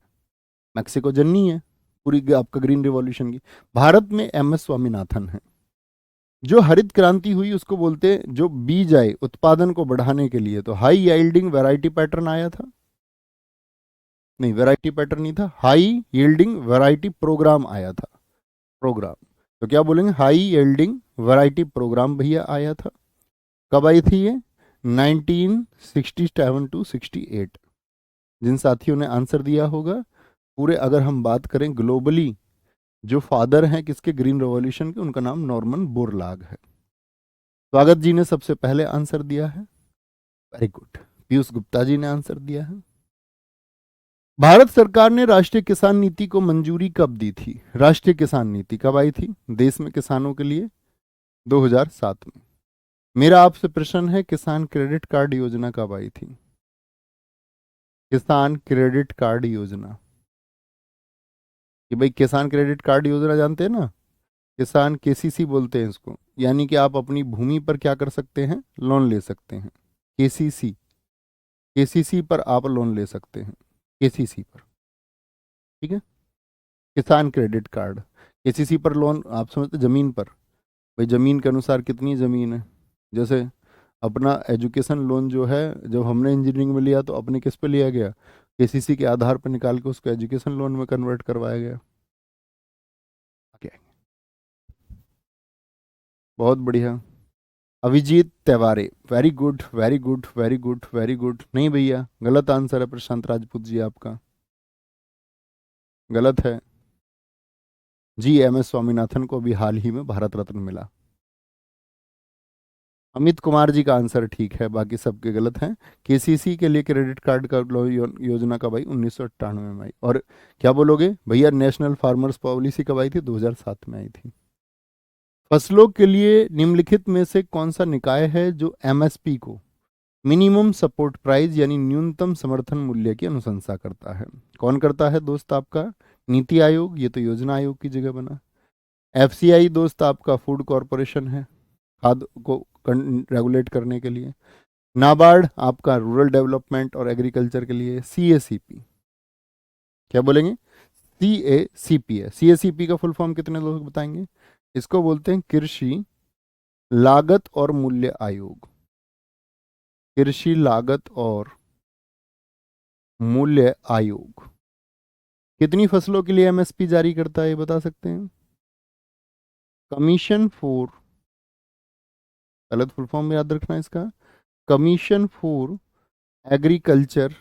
मैक्सिको जननी है पूरी आपका ग्रीन रिवॉल्यूशन की। भारत में MS स्वामीनाथन है। जो हरित क्रांति हुई उसको बोलते हैं, जो बीज आए उत्पादन को बढ़ाने के लिए, तो हाई यील्डिंग वैरायटी पैटर्न आया था। नहीं, वैरायटी पैटर्न नहीं था, हाई यील्डिंग वैरायटी प्रोग्राम आया था। प्रोग्राम, तो क्या बोलेंगे? हाई यील्डिंग वैरायटी प्रोग्राम भैया आया था। कब आई थी ये? 1967 टू 68। जिन साथियों ने आंसर दिया होगा, पूरे अगर हम बात करें ग्लोबली, जो फादर हैं किसके? ग्रीन रेवोल्यूशन के, उनका नाम नॉर्मन बोरलाग है। स्वागत जी ने सबसे पहले आंसर दिया है, वेरी गुड। पीयूष गुप्ता जी ने आंसर दिया है। भारत सरकार ने राष्ट्रीय किसान नीति को मंजूरी कब दी थी? राष्ट्रीय किसान नीति कब आई थी देश में किसानों के लिए? 2007 में। मेरा आपसे प्रश्न है, किसान क्रेडिट कार्ड योजना कब आई थी? किसान क्रेडिट कार्ड योजना, कि भाई किसान क्रेडिट कार्ड योजना जानते हैं ना, किसान KCC बोलते हैं इसको, यानी कि आप अपनी भूमि पर क्या कर सकते हैं? लोन ले सकते हैं। KCC, KCC पर आप लोन ले सकते हैं, KCC पर। ठीक है, किसान क्रेडिट कार्ड, KCC पर लोन आप समझते, जमीन पर, भाई जमीन के अनुसार कितनी जमीन है। जैसे अपना एजुकेशन लोन जो है, जब हमने इंजीनियरिंग में लिया तो अपने किस पे लिया गया? KCC के आधार पर निकाल के उसको एजुकेशन लोन में कन्वर्ट करवाया गया। बहुत बढ़िया। Abhijeet Tiwari, very good very good very good very good. नहीं भैया, गलत आंसर है प्रशांत राजपूत जी, आपका गलत है जी। MS स्वामीनाथन को अभी हाल ही में भारत रत्न मिला। अमित कुमार जी का आंसर ठीक है, बाकी सबके गलत हैं। KCC के लिए क्रेडिट कार्ड का योजना कब आई? 1998 में आई। और क्या बोलोगे भैया, नेशनल फार्मर्स पॉलिसी कब आई थी? 2007 में आई थी। फसलों के लिए निम्नलिखित में से कौन सा निकाय है जो MSP को, मिनिमम सपोर्ट प्राइस यानी न्यूनतम समर्थन मूल्य की अनुशंसा करता है? कौन करता है दोस्त आपका? नीति आयोग, ये तो योजना आयोग की जगह बना। FCI दोस्त आपका फूड कॉरपोरेशन है, खाद्य को रेगुलेट करने के लिए। नाबार्ड आपका रूरल डेवलपमेंट और एग्रीकल्चर के लिए। CACP, क्या बोलेंगे? CACP है। CACP का फुल फॉर्म कितने लोग बताएंगे? इसको बोलते हैं कृषि लागत और मूल्य आयोग। कृषि लागत और मूल्य आयोग कितनी फसलों के लिए MSP जारी करता है, ये बता सकते हैं? कमीशन फॉर, गलत फुल फॉर्म में याद रखना इसका, commission for agriculture,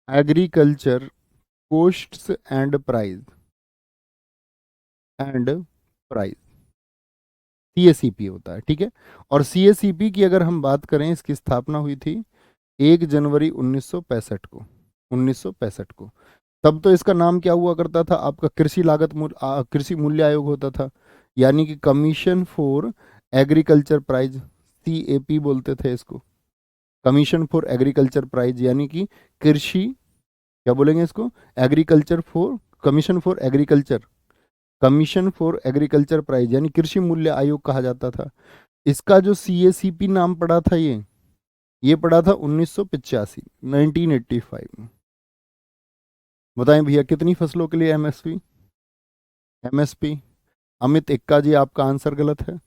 agriculture costs and price, and price, CACP होता है। ठीक है, और CACP की अगर हम बात करें, इसकी स्थापना हुई थी 1 जनवरी 1965 को, 1965 को। तब तो इसका नाम क्या हुआ करता था आपका? कृषि लागत कृषि मूल्य आयोग होता था, यानी कि commission for agriculture price, CAP बोलते थे इसको। कमीशन फॉर एग्रीकल्चर प्राइज यानी कि कृषि, क्या बोलेंगे इसको? Agriculture for, commission for agriculture, commission for agriculture price यानी कृषि मूल्य आयोग कहा जाता था। इसका जो CACP नाम पड़ा था, ये पड़ा था 1985, 1985 में। बताएं भैया, कितनी फसलों के लिए MSP? अमित इक्का जी, आपका आंसर गलत है।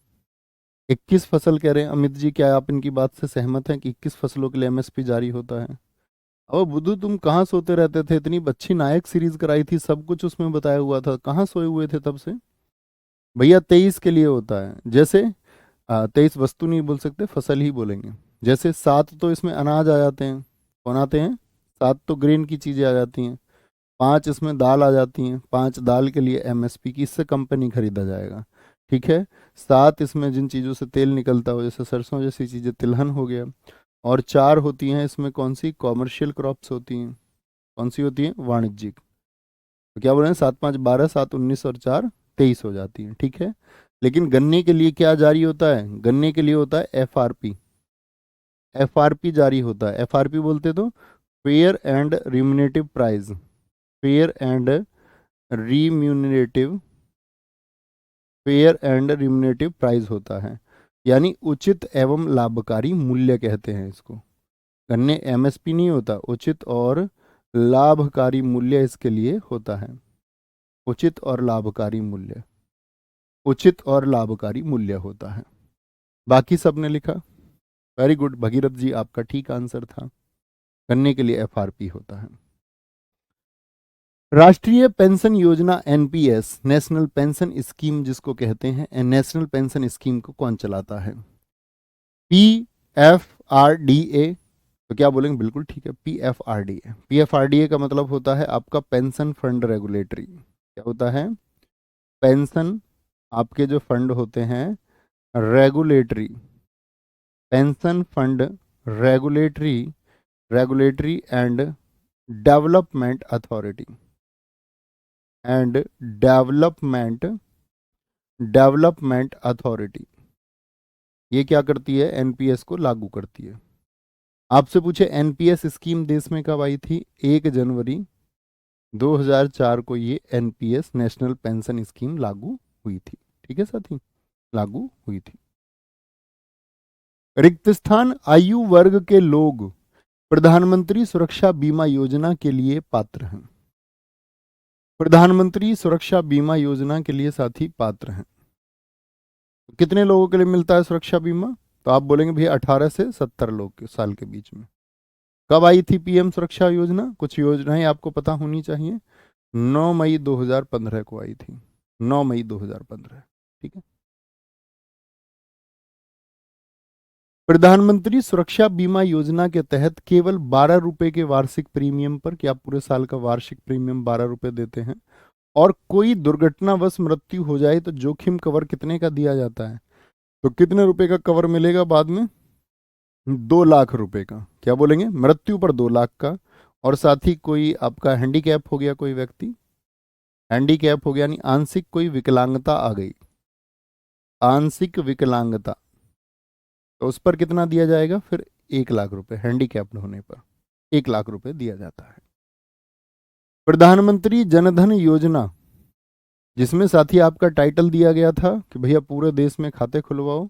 21 फसल कह रहे हैं अमित जी। क्या आप इनकी बात से सहमत हैं कि 21 फसलों के लिए MSP जारी होता है? अब बुद्धू, तुम कहाँ सोते रहते थे? इतनी अच्छी नायक सीरीज कराई थी, सब कुछ उसमें बताया हुआ था, कहाँ सोए हुए थे तब से? भैया 23 के लिए होता है। जैसे 23 वस्तु नहीं बोल सकते, फसल ही बोलेंगे। जैसे 7 तो इसमें अनाज आ जाते हैं, कौन आते हैं? 7 तो ग्रेन की चीज़ें आ जाती हैं। 5 इसमें दाल आ जाती हैं, 5 दाल के लिए MSP की, इससे कंपनी खरीदा जाएगा। ठीक है, 7 इसमें जिन चीज़ों से तेल निकलता हो, जैसे सरसों जैसी चीज़ें, तिलहन हो गया। और 4 होती हैं इसमें कौन सी? कॉमर्शियल क्रॉप्स होती हैं। कौन सी होती हैं? वाणिज्यिक। तो क्या बोल रहे हैं, 7 5 12, 7 19 और 4 23 हो जाती है, ठीक है। लेकिन गन्ने के लिए क्या जारी होता है, गन्ने के लिए होता है एफआरपी, एफआरपी जारी होता है। एफआरपी बोलते तो fair and रिम्यूनेटिव price, fair and remunerative, fair and remunerative price होता है, यानी उचित एवं लाभकारी मूल्य कहते हैं इसको। गन्ने एमएसपी नहीं होता, उचित और लाभकारी मूल्य इसके लिए होता है, उचित और लाभकारी मूल्य, उचित और लाभकारी मूल्य होता है। बाकी सबने लिखा, वेरी गुड भगीरथ जी, आपका ठीक आंसर था, गन्ने के लिए एफआरपी होता है। राष्ट्रीय पेंशन योजना एनपीएस, नेशनल पेंशन स्कीम जिसको कहते हैं, नेशनल पेंशन स्कीम को कौन चलाता है, पीएफआरडीए। तो क्या बोलेंगे, बिल्कुल ठीक है, पीएफआरडीए। पीएफआरडीए का मतलब होता है आपका पेंशन फंड रेगुलेटरी। क्या होता है, पेंशन, आपके जो फंड होते हैं regulatory, pension fund regulatory, regulatory and development authority, and development, development authority, ये क्या करती है, एनपीएस को लागू करती है। आपसे पूछे एनपीएस स्कीम देश में कब आई थी, 1 जनवरी 2004 को ये एनपीएस नेशनल पेंशन स्कीम लागू हुई थी, ठीक है साथी, लागू हुई थी। रिक्त स्थान आयु वर्ग के लोग प्रधानमंत्री सुरक्षा बीमा योजना के लिए पात्र हैं, प्रधानमंत्री सुरक्षा बीमा योजना के लिए साथी पात्र हैं। कितने लोगों के लिए मिलता है सुरक्षा बीमा, तो आप बोलेंगे भैया 18 से 70 लोग के साल के बीच में। कब आई थी पीएम सुरक्षा योजना, कुछ योजनाएं आपको पता होनी चाहिए, 9 मई 2015 को आई थी, 9 मई 2015, ठीक है। प्रधानमंत्री सुरक्षा बीमा योजना के तहत केवल 12 रुपए के वार्षिक प्रीमियम पर, क्या पूरे साल का वार्षिक प्रीमियम 12 रुपए देते हैं, और कोई दुर्घटनावश मृत्यु हो जाए तो जोखिम कवर कितने का दिया जाता है, तो कितने रुपए का कवर मिलेगा बाद में, 2 लाख रुपए का। क्या बोलेंगे, मृत्यु पर 2 लाख का, और साथ ही कोई आपका हैंडीकैप हो गया, कोई व्यक्ति हैंडीकैप हो गया यानी आंशिक कोई विकलांगता आ गई, आंशिक विकलांगता, तो उस पर कितना दिया जाएगा फिर, 1 लाख रुपए, हैंडीकैप्ड होने पर 1 लाख रुपए दिया जाता है। प्रधानमंत्री जनधन योजना, जिसमें साथी आपका टाइटल दिया गया था कि भैया पूरे देश में खाते खुलवाओ,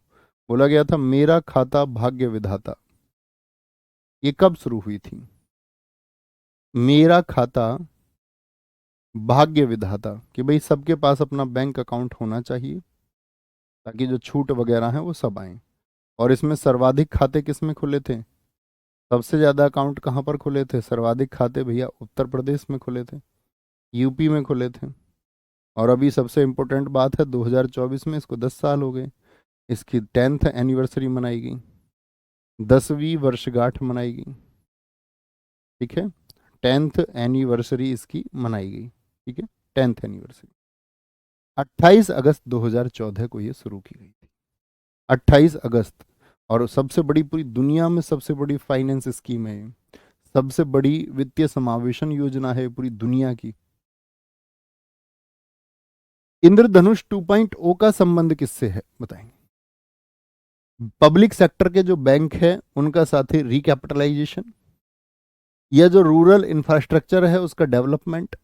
बोला गया था मेरा खाता भाग्य विधाता, ये कब शुरू हुई थी, मेरा खाता भाग्य विधाता, कि भाई सबके पास अपना बैंक अकाउंट होना चाहिए ताकि जो छूट वगैरह हैं वो सब आए। और इसमें सर्वाधिक खाते किस में खुले थे, सबसे ज़्यादा अकाउंट कहाँ पर खुले थे, सर्वाधिक खाते भैया उत्तर प्रदेश में खुले थे, यूपी में खुले थे। और अभी सबसे इम्पोर्टेंट बात है, 2024 में इसको 10 साल हो गए, इसकी 10th एनिवर्सरी मनाई गई, 10वीं वर्षगांठ मनाई गई, ठीक है, 10th एनिवर्सरी इसकी मनाई गई, ठीक है, 10th एनिवर्सरी 28 अगस्त 2014 को ये शुरू की गई थी, 28 अगस्त। और सबसे बड़ी, पूरी दुनिया में सबसे बड़ी फाइनेंस स्कीम है ये, सबसे बड़ी वित्तीय समावेशन योजना है पूरी दुनिया की। इंद्रधनुष 2.0 का संबंध किससे है बताएंगे, पब्लिक सेक्टर के जो बैंक है उनका साथ ही रिकैपिटलाइजेशन, या जो रूरल इंफ्रास्ट्रक्चर है उसका डेवलपमेंट,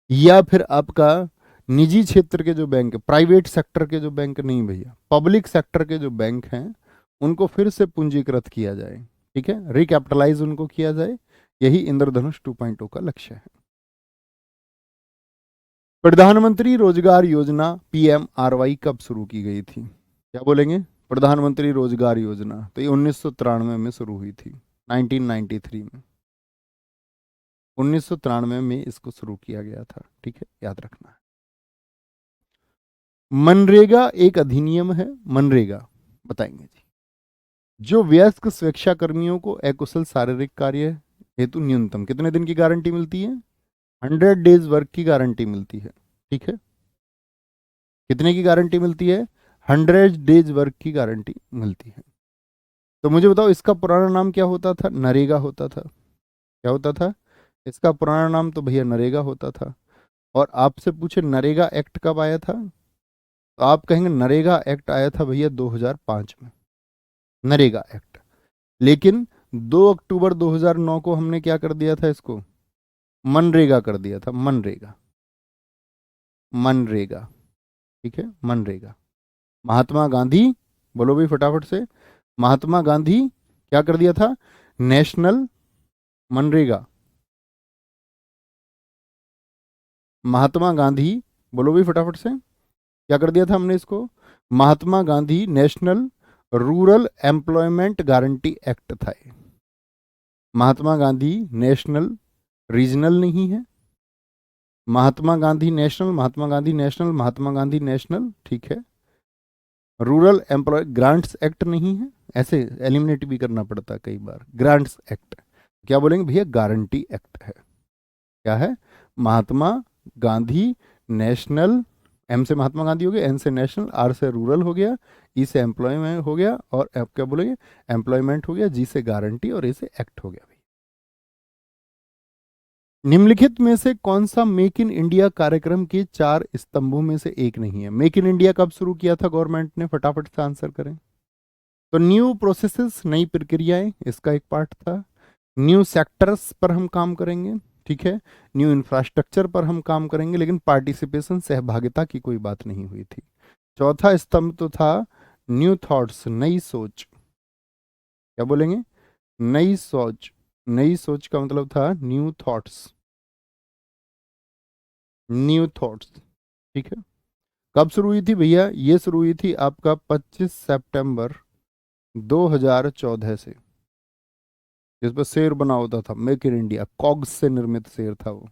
या फिर आपका निजी क्षेत्र के जो बैंक, प्राइवेट सेक्टर के जो बैंक नहीं भैया, पब्लिक सेक्टर के जो बैंक हैं उनको फिर से पूंजीकृत किया जाए, ठीक है, रिकैपिटलाइज उनको किया जाए, यही इंद्रधनुष 2.0 का लक्ष्य है। प्रधानमंत्री रोजगार योजना पीएमआरवाई कब शुरू की गई थी, क्या बोलेंगे, प्रधानमंत्री रोजगार योजना, तो ये 1993 में शुरू हुई थी, 1993 में, 1993 में इसको शुरू किया गया था, ठीक है, याद रखना है। मनरेगा एक अधिनियम है, मनरेगा बताएंगे जी, जो वयस्क स्वेच्छाकर्मियों को अकुशल शारीरिक कार्य हेतु न्यूनतम कितने दिन की गारंटी मिलती है, 100 डेज वर्क की गारंटी मिलती है, ठीक है, कितने की गारंटी मिलती है, 100 डेज वर्क की गारंटी मिलती है। तो मुझे बताओ इसका पुराना नाम क्या होता था, नरेगा होता था, क्या होता था, इसका पुराना नाम तो भैया नरेगा होता था। और आपसे पूछे नरेगा एक्ट कब आया था, तो आप कहेंगे नरेगा एक्ट आया था भैया 2005 में, नरेगा एक्ट। लेकिन 2 अक्टूबर 2009 को हमने क्या कर दिया था इसको, मनरेगा कर दिया था, मनरेगा, मनरेगा। ठीक है, मनरेगा। महात्मा गांधी, बोलो भाई फटाफट से, महात्मा गांधी क्या कर दिया था, नेशनल मनरेगा। महात्मा गांधी, बोलो भाई फटाफट से, क्या कर दिया था हमने इसको, Mahatma Gandhi national rural employment guarantee act था ये। महात्मा गांधी नेशनल, रीजनल नहीं है, Mahatma Gandhi national, Mahatma Gandhi national, Mahatma Gandhi national, ठीक है। रूरल एम्प्लॉय ग्रांट्स एक्ट नहीं है, ऐसे एलिमिनेट भी करना पड़ता है कई बार, ग्रांट्स एक्ट। क्या बोलेंगे भैया, गारंटी एक्ट है। क्या है, महात्मा गांधी नेशनल, एम से महात्मा गांधी हो गया, एन से नेशनल, आर से रूरल हो गया, ई से एम्प्लॉयमेंट हो गया, और अब क्या बोलेंगे, एम्प्लॉयमेंट हो गया, जी से गारंटी, और ए से एक्ट हो गया। निम्नलिखित में से कौन सा मेक इन इंडिया कार्यक्रम के 4 स्तंभों में से एक नहीं है। मेक इन इंडिया कब शुरू किया था गवर्नमेंट ने, फटाफट से आंसर करें। तो न्यू प्रोसेसेस, नई प्रक्रियाएं, इसका एक पार्ट था। न्यू सेक्टर्स पर हम काम करेंगे, ठीक है। न्यू इंफ्रास्ट्रक्चर पर हम काम करेंगे, लेकिन पार्टिसिपेशन, सहभागिता की कोई बात नहीं हुई थी। चौथा स्तंभ तो था न्यू थॉट्स, नई सोच। क्या बोलेंगे, नई सोच। नई सोच का मतलब था न्यू थॉट्स, न्यू थॉट्स, ठीक है। कब शुरू हुई थी भैया, ये शुरू हुई थी आपका 25 सितंबर 2014 से। जिस पर शेर बना होता था, मेक इन इंडिया, कॉग्स से निर्मित शेर था वो।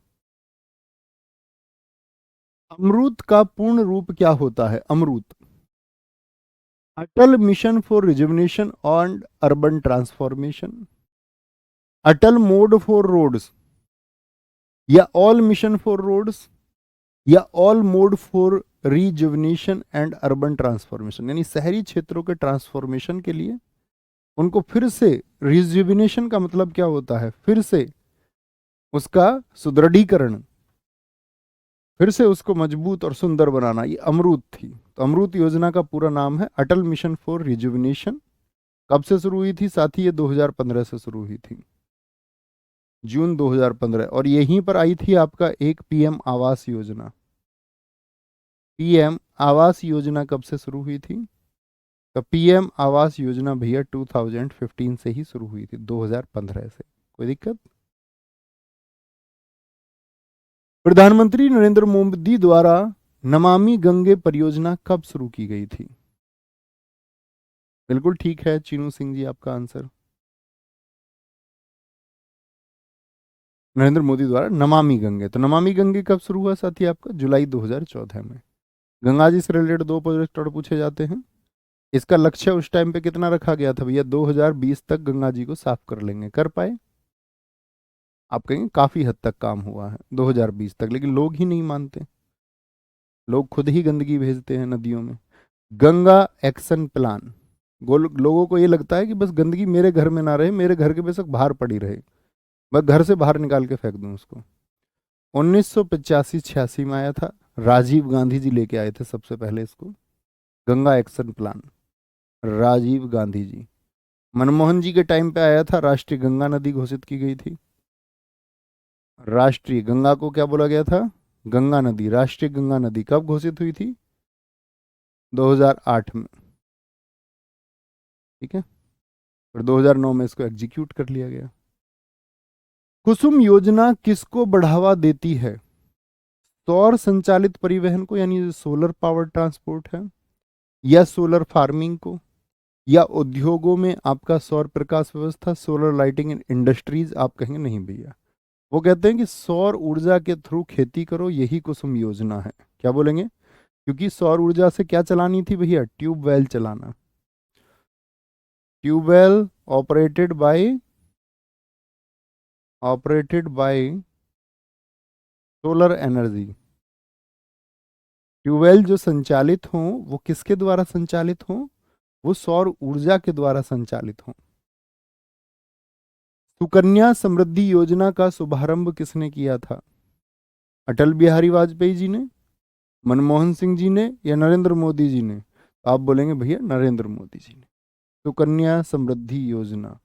अमरूत का पूर्ण रूप क्या होता है, AMRUT, Atal mission for rejuvenation and urban transformation, Atal mode for roads, या ऑल मिशन फॉर रोड्स, या all mode for rejuvenation and urban transformation, यानी शहरी क्षेत्रों के ट्रांसफॉर्मेशन के लिए उनको फिर से, रिजुविनेशन का मतलब क्या होता है, फिर से उसका सुदृढ़ीकरण, फिर से उसको मजबूत और सुंदर बनाना, ये अमरूत थी। तो अमरूत योजना का पूरा नाम है अटल मिशन फॉर रिजुविनेशन। कब से शुरू हुई थी साथी, ये 2015 से शुरू हुई थी, जून 2015। और यहीं पर आई थी आपका एक पीएम आवास योजना। पीएम आवास योजना कब से शुरू हुई थी, तो पीएम आवास योजना भैया 2015 से ही शुरू हुई थी, 2015 से। कोई दिक्कत, प्रधानमंत्री नरेंद्र मोदी द्वारा नमामि गंगे परियोजना कब शुरू की गई थी, बिल्कुल ठीक है चीनू सिंह जी आपका आंसर, नरेंद्र मोदी द्वारा नमामि गंगे। तो नमामि गंगे कब शुरू हुआ साथी आपका, जुलाई 2014 में। गंगा जी से रिलेटेड 2 प्रोजेक्ट और पूछे जाते हैं। इसका लक्ष्य उस टाइम पे कितना रखा गया था भैया, 2020 तक गंगा जी को साफ कर लेंगे, कर पाए, आप कहेंगे काफी हद तक काम हुआ है 2020 तक, लेकिन लोग ही नहीं मानते, लोग खुद ही गंदगी भेजते हैं नदियों में। गंगा एक्शन प्लान, लोगों को ये लगता है कि बस गंदगी मेरे घर में ना रहे, मेरे घर के बेशक बाहर पड़ी रहे, मैं घर से बाहर निकाल के फेंक दूं उसको। 1985-86 में आया था, राजीव गांधी जी लेके आए थे सबसे पहले इसको, गंगा एक्शन प्लान, राजीव गांधी जी। मनमोहन जी के टाइम पे आया था, राष्ट्रीय गंगा नदी घोषित की गई थी। राष्ट्रीय गंगा को क्या बोला गया था, गंगा नदी, राष्ट्रीय गंगा नदी कब घोषित हुई थी, 2008 में, ठीक है। फिर 2009 में इसको एग्जीक्यूट कर लिया गया। कुसुम योजना किसको बढ़ावा देती है, सौर संचालित परिवहन को, यानी सोलर पावर ट्रांसपोर्ट है, या सोलर फार्मिंग को, या उद्योगों में आपका सौर प्रकाश व्यवस्था, सोलर लाइटिंग इन इंडस्ट्रीज। आप कहेंगे नहीं भैया, वो कहते हैं कि सौर ऊर्जा के थ्रू खेती करो, यही कुसुम योजना है। क्या बोलेंगे, क्योंकि सौर ऊर्जा से क्या चलानी थी भैया, ट्यूबवेल चलाना, tubewell operated by solar energy. Tubewell जो संचालित हों वो किसके द्वारा संचालित हों, वो सौर ऊर्जा के द्वारा संचालित हों। सुकन्या समृद्धि योजना का शुभारंभ किसने किया था? अटल बिहारी वाजपेयी जी ने, मनमोहन सिंह जी ने, या नरेंद्र मोदी जी ने? तो आप बोलेंगे भैया नरेंद्र मोदी जी ने। सुकन्या समृद्धि योजना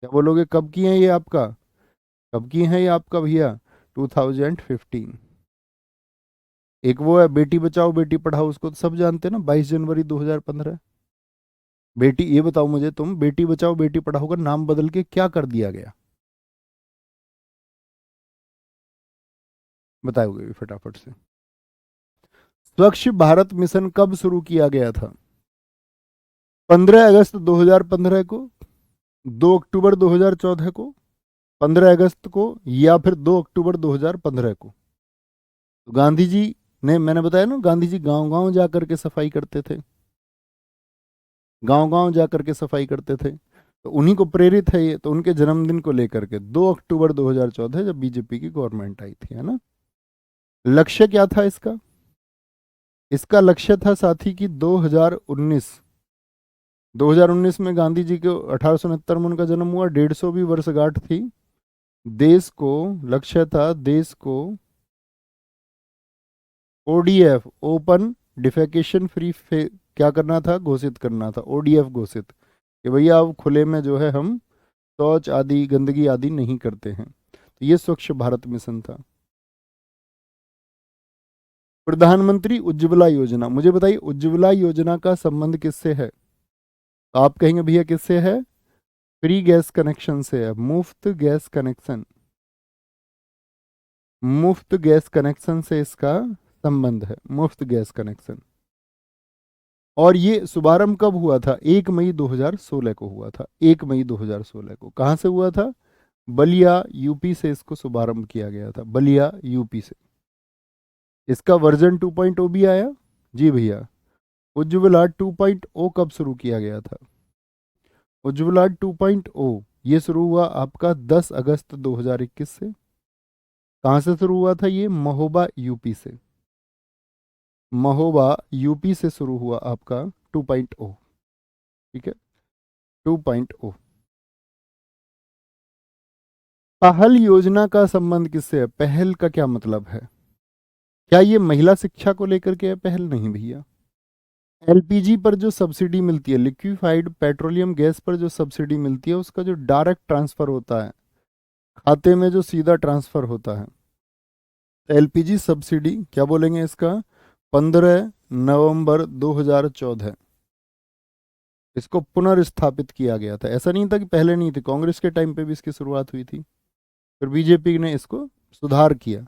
क्या बोलोगे, कब की है ये आपका? कब की है ये आपका भैया? 2015। एक वो है बेटी बचाओ बेटी पढ़ाओ, उसको तो सब जानते हैं ना, 22 जनवरी 2015। बेटी, ये बताओ मुझे तुम, बेटी बचाओ बेटी पढ़ाओ का नाम बदल के क्या कर दिया गया? बताओगे भी फटाफट से। स्वच्छ भारत मिशन कब शुरू किया गया था? 15 अगस्त 2015 को, 2 अक्टूबर 2014 को, 15 अगस्त को, या फिर 2 अक्टूबर 2015 को? तो गांधी जी ने, मैंने बताया ना, गांधी जी गांव गांव जा करके सफाई करते थे, गांव गांव जा करके सफाई करते थे, तो उन्हीं को प्रेरित है ये, तो उनके जन्मदिन को लेकर के 2 अक्टूबर 2014 जब बीजेपी की गवर्नमेंट आई थी, है ना। लक्ष्य क्या था इसका? इसका लक्ष्य था साथी कि 2019 में गांधी जी को 1869 में उनका जन्म हुआ, 150वीं वर्षगांठ थी। देश को, लक्ष्य था देश को ओडीएफ, ओपन डिफेकेशन फ्री क्या करना था, घोषित करना था, ओडीएफ घोषित, कि भैया अब खुले में जो है हम शौच आदि गंदगी आदि नहीं करते हैं। तो ये स्वच्छ भारत मिशन था। प्रधानमंत्री उज्ज्वला योजना, मुझे बताइए उज्ज्वला योजना का संबंध किससे है? तो आप कहेंगे भैया किससे है? फ्री गैस कनेक्शन से है, मुफ्त गैस कनेक्शन, मुफ्त गैस कनेक्शन से इसका संबंध है, मुफ्त गैस कनेक्शन। और ये शुभारंभ कब हुआ था? 1 मई 2016 को हुआ था, 1 मई 2016 को। कहाँ से हुआ था? बलिया यूपी से इसको शुभारंभ किया गया था, बलिया यूपी से। इसका वर्जन 2.0 भी आया। जी भैया। उज्ज्वला 2.0 कब शुरू किया गया था? उज्ज्वला 2.0 ये शुरू हुआ आपका 10 अगस्त 2021 से। कहाँ से शुरू हुआ था ये? महोबा यूपी से, महोबा यूपी से शुरू हुआ आपका 2.0। ठीक है, 2.0। पहल योजना का संबंध किससे है? पहल का क्या मतलब है? क्या ये महिला शिक्षा को लेकर के है पहल? नहीं भैया। एलपीजी पर जो सब्सिडी मिलती है, लिक्विफाइड पेट्रोलियम गैस पर जो सब्सिडी मिलती है, उसका जो डायरेक्ट ट्रांसफर होता है खाते में, जो सीधा ट्रांसफर होता है, एलपीजी सब्सिडी क्या बोलेंगे इसका? 15 नवंबर 2014 इसको पुनर्स्थापित किया गया था। ऐसा नहीं था कि पहले नहीं थी, कांग्रेस के टाइम पे भी इसकी शुरुआत हुई थी, फिर बीजेपी ने इसको सुधार किया।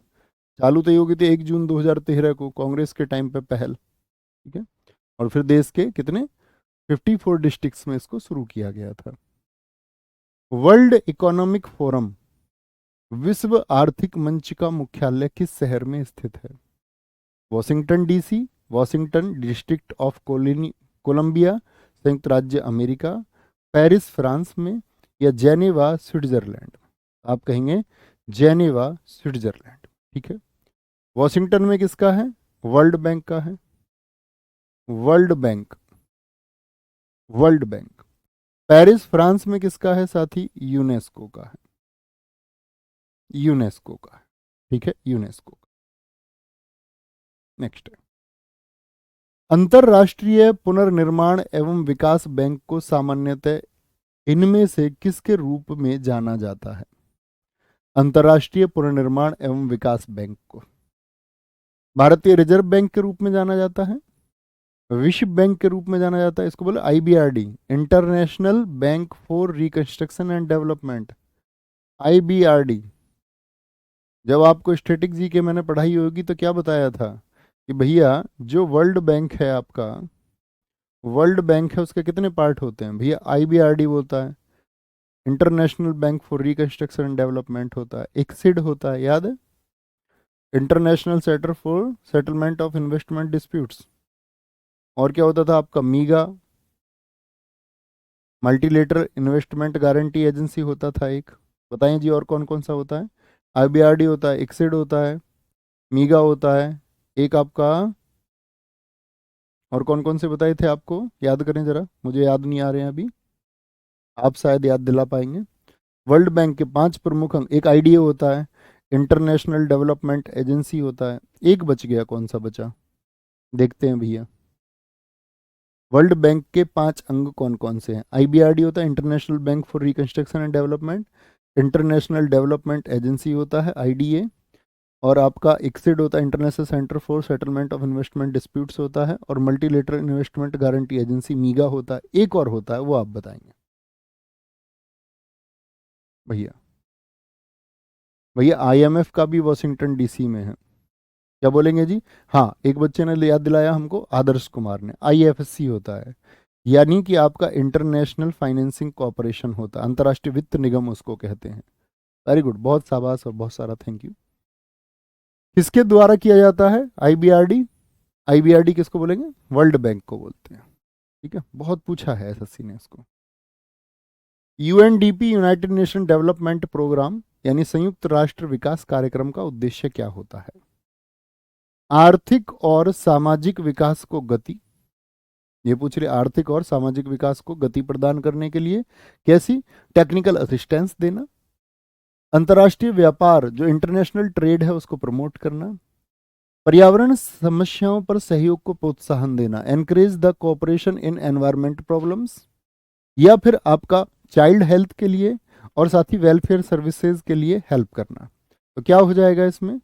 चालू तो ये हो गई थी 1 जून 2013 को, कांग्रेस के टाइम पे पहल। ठीक है, और फिर देश के कितने 54 डिस्ट्रिक्ट्स में इसको शुरू किया गया था। वर्ल्ड इकोनॉमिक फोरम, विश्व आर्थिक मंच का मुख्यालय किस शहर में स्थित है? Washington DC, Washington district of Columbia, संयुक्त राज्य अमेरिका, पेरिस फ्रांस में, या जेनेवा स्विट्जरलैंड? आप कहेंगे जेनेवा स्विट्जरलैंड। ठीक है। वॉशिंगटन में किसका है? वर्ल्ड बैंक का है, world bank, world bank. Paris France में किसका है साथी? यूनेस्को का है, यूनेस्को का है। ठीक है, यूनेस्को का। नेक्स्ट है, अंतरराष्ट्रीय पुनर्निर्माण एवं विकास बैंक को सामान्यतः इनमें से किसके रूप में जाना जाता है? अंतरराष्ट्रीय पुनर्निर्माण एवं विकास बैंक को भारतीय रिजर्व बैंक के रूप में जाना जाता है, विश्व बैंक के रूप में जाना जाता है, इसको बोले IBRD, international bank for reconstruction and development, IBRD. जब आपको स्टैटिक जी के मैंने पढ़ाई होगी तो क्या बताया था कि भैया जो वर्ल्ड बैंक है आपका, वर्ल्ड बैंक है, उसके कितने पार्ट होते हैं भैया? आईबीआरडी होता है, international bank for reconstruction and development होता है, एक्सिड होता है, याद है, international centre for settlement of investment disputes. और क्या होता था आपका? मीगा, मल्टीलेटरल इन्वेस्टमेंट गारंटी एजेंसी होता था एक। बताएं जी और कौन कौन सा होता है? आईबीआरडी होता है, एक्सिड होता है, मीगा होता है, एक आपका, और कौन कौन से बताए थे आपको? याद करें जरा, मुझे याद नहीं आ रहे हैं अभी, आप शायद याद दिला पाएंगे। वर्ल्ड बैंक के 5 प्रमुख अंग, एक आईडीए होता है, इंटरनेशनल डेवलपमेंट एजेंसी होता है, एक बच गया, कौन सा बचा, देखते हैं भैया। वर्ल्ड बैंक के 5 अंग कौन कौन से हैं? आईबीआरडी होता है, international bank for reconstruction and development, international development agency होता है आईडीए, और आपका इक्सिड होता है, international centre for settlement of investment disputes होता है, और मल्टीलेटरल इन्वेस्टमेंट गारंटी एजेंसी मीगा होता है, एक और होता है, वो आप बताएंगे भैया। भैया आईएमएफ का भी वॉशिंगटन डीसी में है, क्या बोलेंगे जी? हाँ, एक बच्चे ने याद दिलाया हमको, आदर्श कुमार ने, आईएफएससी होता है, यानी कि आपका इंटरनेशनल फाइनेंसिंग कॉरपोरेशन होता है, अंतर्राष्ट्रीय वित्त निगम उसको कहते हैं। वेरी गुड, बहुत शाबाश और बहुत सारा थैंक यू। किसके द्वारा किया जाता है आईबीआरडी? आईबीआरडी किसको बोलेंगे? वर्ल्ड बैंक को बोलते हैं, ठीक है, बहुत पूछा है एसएससी ने इसको। UNDP, united nation development programme, यानी संयुक्त राष्ट्र विकास कार्यक्रम का उद्देश्य क्या होता है? आर्थिक और सामाजिक विकास को गति, ये पूछ रहे, आर्थिक और सामाजिक विकास को गति प्रदान करने के लिए कैसी? टेक्निकल असिस्टेंस देना, अंतर्राष्ट्रीय व्यापार जो इंटरनेशनल ट्रेड है उसको प्रमोट करना, पर्यावरण समस्याओं पर सहयोग को प्रोत्साहन देना, encourage the cooperation in environment problems, या फिर आपका चाइल्ड हेल्थ के लिए और साथ ही वेलफेयर सर्विसेज के लिए हेल्प करना। तो क्या हो जाएगा इसमें,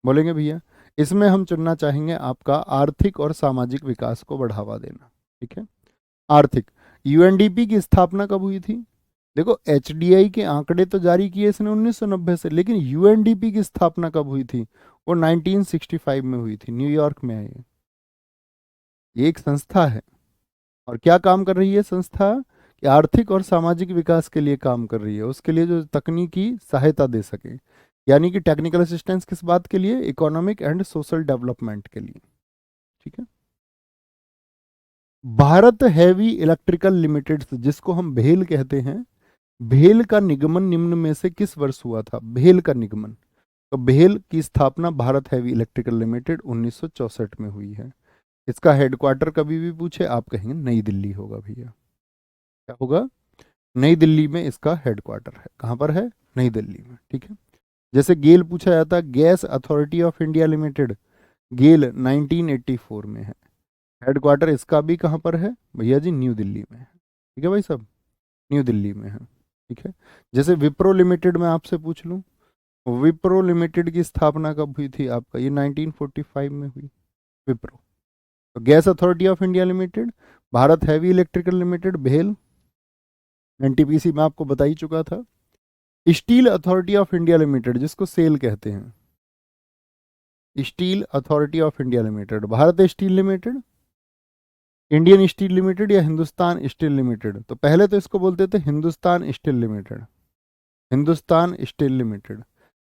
बोलेंगे भैया? इसमें हम चुनना चाहेंगे आपका आर्थिक और सामाजिक विकास को बढ़ावा देना, ठीक है। आर्थिक, यूएनडीपी की स्थापना कब हुई थी? देखो एचडीआई के आंकड़े तो जारी किए इसने 1990 से, लेकिन यूएनडीपी की स्थापना कब हुई थी? वो 1965 में हुई थी, न्यूयॉर्क में है ये एक संस्था है, और क्या काम कर रही है संस्था? कि आर्थिक और सामाजिक विकास के लिए काम कर रही है, उसके लिए जो तकनीकी सहायता दे सके, यानी कि टेक्निकल असिस्टेंस किस बात के लिए? इकोनॉमिक एंड सोशल डेवलपमेंट के लिए, ठीक है। भारत हैवी इलेक्ट्रिकल लिमिटेड, जिसको हम भेल कहते हैं, भेल का निगमन निम्न में से किस वर्ष हुआ था? भेल का निगमन, तो भेल की स्थापना भारत हैवी इलेक्ट्रिकल लिमिटेड 1964 में हुई है। इसका हेडक्वार्टर कभी भी पूछे आप कहेंगे नई दिल्ली होगा भैया, क्या होगा? नई दिल्ली में इसका हेडक्वार्टर है। कहाँ पर है? नई दिल्ली में, ठीक है। जैसे गेल पूछा जाता है, gas authority of India limited, GAIL 1984 में है, हेडक्वार्टर इसका भी कहाँ पर है भैया जी? न्यू दिल्ली में है, ठीक है भाई साहब, न्यू दिल्ली में है, ठीक है। जैसे विप्रो लिमिटेड में आपसे पूछ लूँ, विप्रो लिमिटेड की स्थापना कब हुई थी आपका? ये 1945 में हुई, विप्रो। तो gas authority of India limited, Bharat heavy electrical limited, भेल, एनटीपीसी में आपको बता ही चुका था। Steel authority of India limited, जिसको सेल कहते हैं, steel authority of India limited, Bharat steel limited, Indian steel limited, या हिंदुस्तान स्टील लिमिटेड? तो पहले तो इसको बोलते थे Hindustan steel limited, Hindustan steel limited.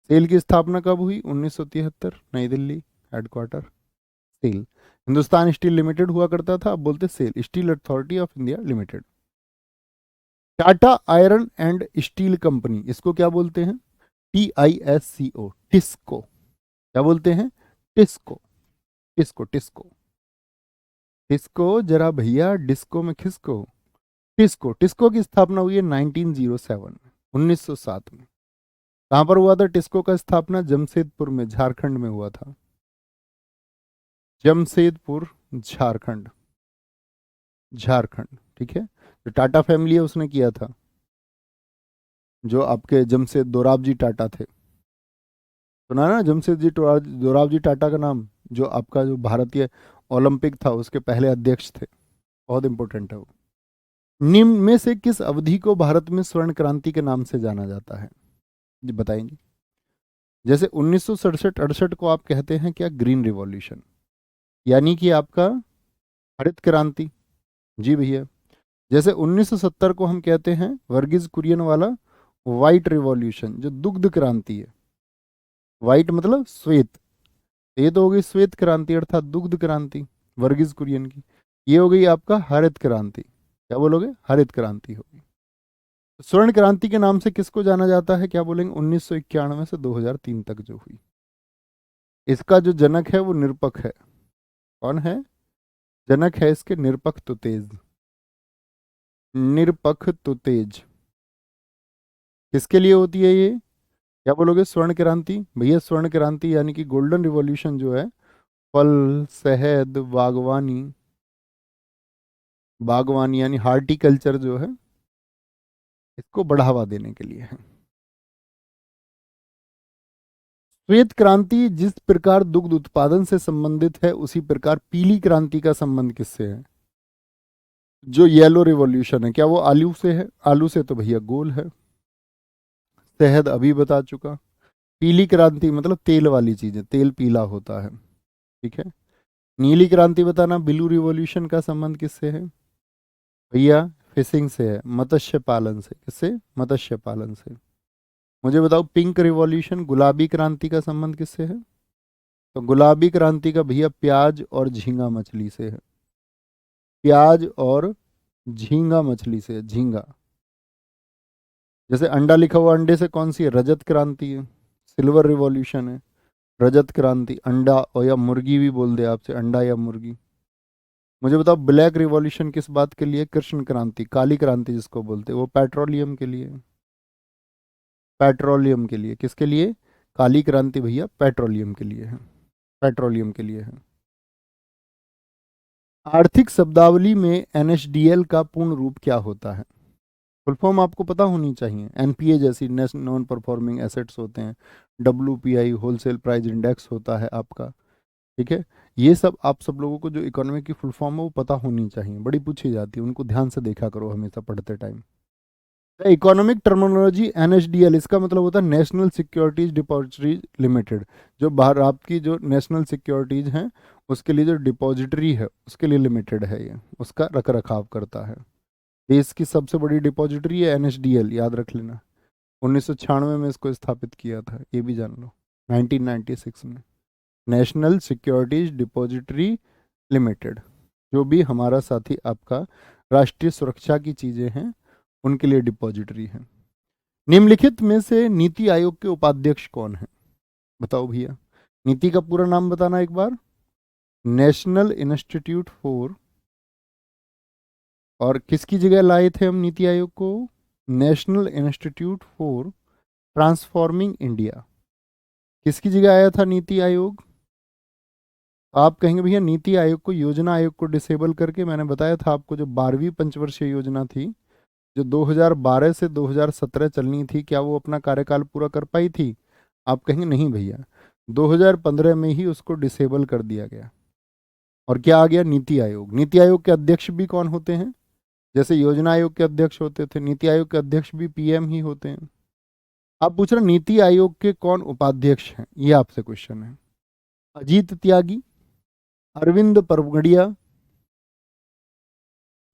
SAIL की स्थापना कब हुई? 1973, New Delhi, headquarter SAIL. Hindustan steel limited हुआ करता था, अब बोलते SAIL, steel authority of India limited. Tata iron and steel company, इसको क्या बोलते हैं? TISCO, टिस्को, क्या बोलते हैं? टिस्को, टिस्को, टिस्को, टिस्को, जरा भैया डिस्को में खिसको। टिस्को, टिस्को की स्थापना हुई है 1907 में, 1907 में। कहां पर हुआ था टिस्को का स्थापना? जमशेदपुर में, झारखंड में हुआ था, जमशेदपुर, झारखंड, झारखंड, ठीक है। जो टाटा फैमिली है उसने किया था, जो आपके जमशेद दोराबजी टाटा थे, सुना ना जमशेद जी दोराबजी टाटा का नाम, जो आपका जो भारतीय ओलंपिक था उसके पहले अध्यक्ष थे, बहुत इंपॉर्टेंट है वो। निम्न में से किस अवधि को भारत में स्वर्ण क्रांति के नाम से जाना जाता है? जी बताएंगे। जैसे 1967-68 को आप कहते हैं क्या? ग्रीन रिवॉल्यूशन, यानी कि आपका हरित क्रांति, जी भैया। जैसे 1970 को हम कहते हैं वर्गीज कुरियन वाला व्हाइट रिवॉल्यूशन, जो दुग्ध क्रांति है, व्हाइट मतलब श्वेत, ये तो हो गई श्वेत क्रांति अर्थात दुग्ध क्रांति वर्गीज कुरियन की। ये हो गई आपका हरित क्रांति, क्या बोलोगे? हरित क्रांति होगी। स्वर्ण क्रांति के नाम से किसको जाना जाता है? क्या बोलेंगे? 1991 से 2003 तक जो हुई। इसका जो जनक है वो निरपक है, कौन है जनक? है इसके निरपक तुतेज, निरपख तुतेज, किसके लिए होती है ये? क्या बोलोगे? स्वर्ण क्रांति। भैया स्वर्ण क्रांति यानी कि गोल्डन रिवॉल्यूशन जो है, फल, शहद, बागवानी, बागवानी यानी हार्टिकल्चर जो है, इसको बढ़ावा देने के लिए है। श्वेत क्रांति जिस प्रकार दुग्ध उत्पादन से संबंधित है, उसी प्रकार पीली क्रांति का संबंध किससे है? जो येलो रिवॉल्यूशन है, क्या वो आलू से है? आलू से तो भैया गोल है। शहद अभी बता चुका। पीली क्रांति मतलब तेल वाली चीजें, तेल पीला होता है, ठीक है। नीली क्रांति बताना, ब्लू रिवॉल्यूशन का संबंध किससे है? भैया फिशिंग से है, मत्स्य पालन से। किससे? मत्स्य पालन से। मुझे बताओ पिंक रिवॉल्यूशन, गुलाबी क्रांति का संबंध किससे है? तो गुलाबी क्रांति का भैया प्याज और झींगा मछली से है। प्याज और झींगा मछली से है, झींगा। जैसे अंडा लिखा हुआ, अंडे से कौन सी है? रजत क्रांति है, सिल्वर रिवॉल्यूशन है। रजत क्रांति, अंडा और या मुर्गी भी बोल दे आपसे, अंडा या मुर्गी। मुझे बताओ ब्लैक रिवॉल्यूशन किस बात के लिए? कृष्ण क्रांति, काली क्रांति जिसको बोलते हैं, वो पेट्रोलियम के लिए। पेट्रोलियम के लिए। किसके लिए? काली क्रांति भैया पेट्रोलियम के लिए है, पेट्रोलियम के लिए है। आर्थिक शब्दावली में एनएसडीएल का पूर्ण रूप क्या होता है? फुल फॉर्म आपको पता होनी चाहिए। एनपीए जैसी नॉन परफॉर्मिंग एसेट्स होते हैं, डब्ल्यूपीआई होलसेल प्राइस इंडेक्स होता है आपका, ठीक है। ये सब आप सब लोगों को जो इकोनॉमी की फुल फॉर्म है वो पता होनी चाहिए, बड़ी पूछी जाती है, उनको ध्यान से देखा करो हमेशा पढ़ते टाइम। इकोनॉमिक टर्मिनोलॉजी एनएसडीएल, इसका मतलब होता है नेशनल सिक्योरिटीज डिपॉजिटरी लिमिटेड। जो बाहर आपकी जो नेशनल सिक्योरिटीज हैं उसके लिए जो डिपॉजिटरी है उसके लिए लिमिटेड है, ये उसका रख रखाव करता है। देश की सबसे बड़ी डिपॉजिटरी है एनएसडीएल, याद रख लेना। 1996 में इसको स्थापित किया था, ये भी जान लो, 1996 में। नेशनल सिक्योरिटीज डिपॉजिटरी लिमिटेड, जो भी हमारा साथी आपका राष्ट्रीय सुरक्षा की चीजें हैं उनके लिए डिपॉजिटरी है। निम्नलिखित में से नीति आयोग के उपाध्यक्ष कौन है? बताओ भैया। नीति का पूरा नाम बताना एक बार। नेशनल इंस्टीट्यूट फॉर, और किसकी जगह लाए थे हम नीति आयोग को? National institute for transforming India. किसकी जगह आया था नीति आयोग? आप कहेंगे भैया नीति आयोग को, योजना आयोग को डिसेबल करके, मैंने बताया था आपको जो 12वीं पंचवर्षीय योजना थी जो 2012 से 2017 चलनी थी, क्या वो अपना कार्यकाल पूरा कर पाई थी? आप कहेंगे नहीं भैया, 2015 में ही उसको डिसेबल कर दिया गया। और क्या आ गया? नीति आयोग। नीति आयोग के अध्यक्ष भी कौन होते हैं? जैसे योजना आयोग के अध्यक्ष होते थे, नीति आयोग के अध्यक्ष भी पीएम ही होते हैं। आप पूछ रहे नीति आयोग के कौन उपाध्यक्ष हैं, ये आपसे क्वेश्चन है। अजीत त्यागी, अरविंद परगड़िया,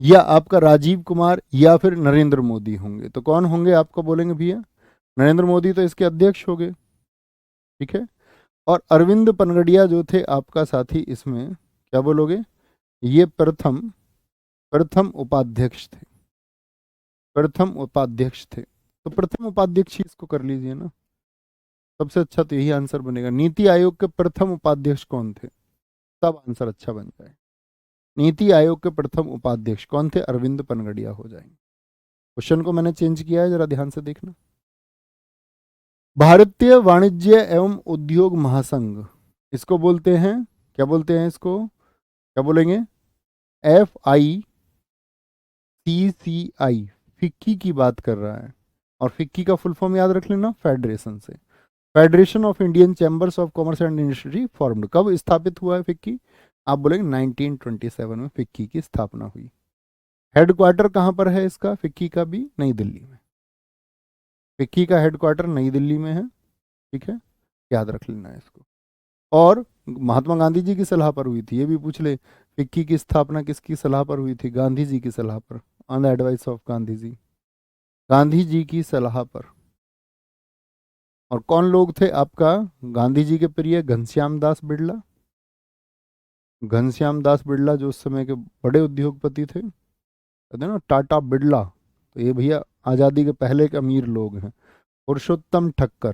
या आपका राजीव कुमार, या फिर नरेंद्र मोदी होंगे। तो कौन होंगे आपको बोलेंगे भैया? नरेंद्र मोदी तो इसके अध्यक्ष हो गए, ठीक है। और अरविंद पनगड़िया जो थे आपका साथी, इसमें क्या बोलोगे? ये प्रथम प्रथम उपाध्यक्ष थे, प्रथम उपाध्यक्ष थे। तो प्रथम उपाध्यक्ष ही इसको कर लीजिए ना, सबसे अच्छा तो यही आंसर बनेगा। नीति आयोग के प्रथम उपाध्यक्ष कौन थे? तब आंसर अच्छा बन जाए। नीति आयोग के प्रथम उपाध्यक्ष कौन थे? अरविंद पनगड़िया हो जाएंगे। क्वेश्चन को मैंने चेंज किया है, जरा ध्यान से देखना। भारतीय वाणिज्य एवं उद्योग महासंघ, इसको बोलते हैं, क्या बोलते हैं इसको? क्या बोलेंगे? FICCI, फिक्की की बात कर रहा है। और फिक्की का फुल फॉर्म याद रख लेना, फेडरेशन से। Federation of Indian chambers of commerce and industry formed. कब स्थापित हुआ है फिक्की? आप बोलेंगे 1927 में फिक्की की स्थापना हुई। हेडक्वार्टर कहाँ पर है इसका? फिक्की का भी नई दिल्ली में। फिक्की का हेडक्वार्टर नई दिल्ली में है, ठीक है, याद रख लेना है इसको। और महात्मा गांधी जी की सलाह पर हुई थी, ये भी पूछ ले। फिक्की की स्थापना किसकी सलाह पर हुई थी? गांधी जी की सलाह पर, on the advice of Gandhi ji, Gandhi ji की सलाह पर। और कौन लोग थे आपका गांधी जी के प्रिय? घनश्याम दास बिड़ला। घनश्याम दास बिड़ला जो उस समय के बड़े उद्योगपति थे, कहते हैं ना टाटा बिड़ला, तो ये भैया आज़ादी के पहले के अमीर लोग हैं। पुरुषोत्तम ठक्कर,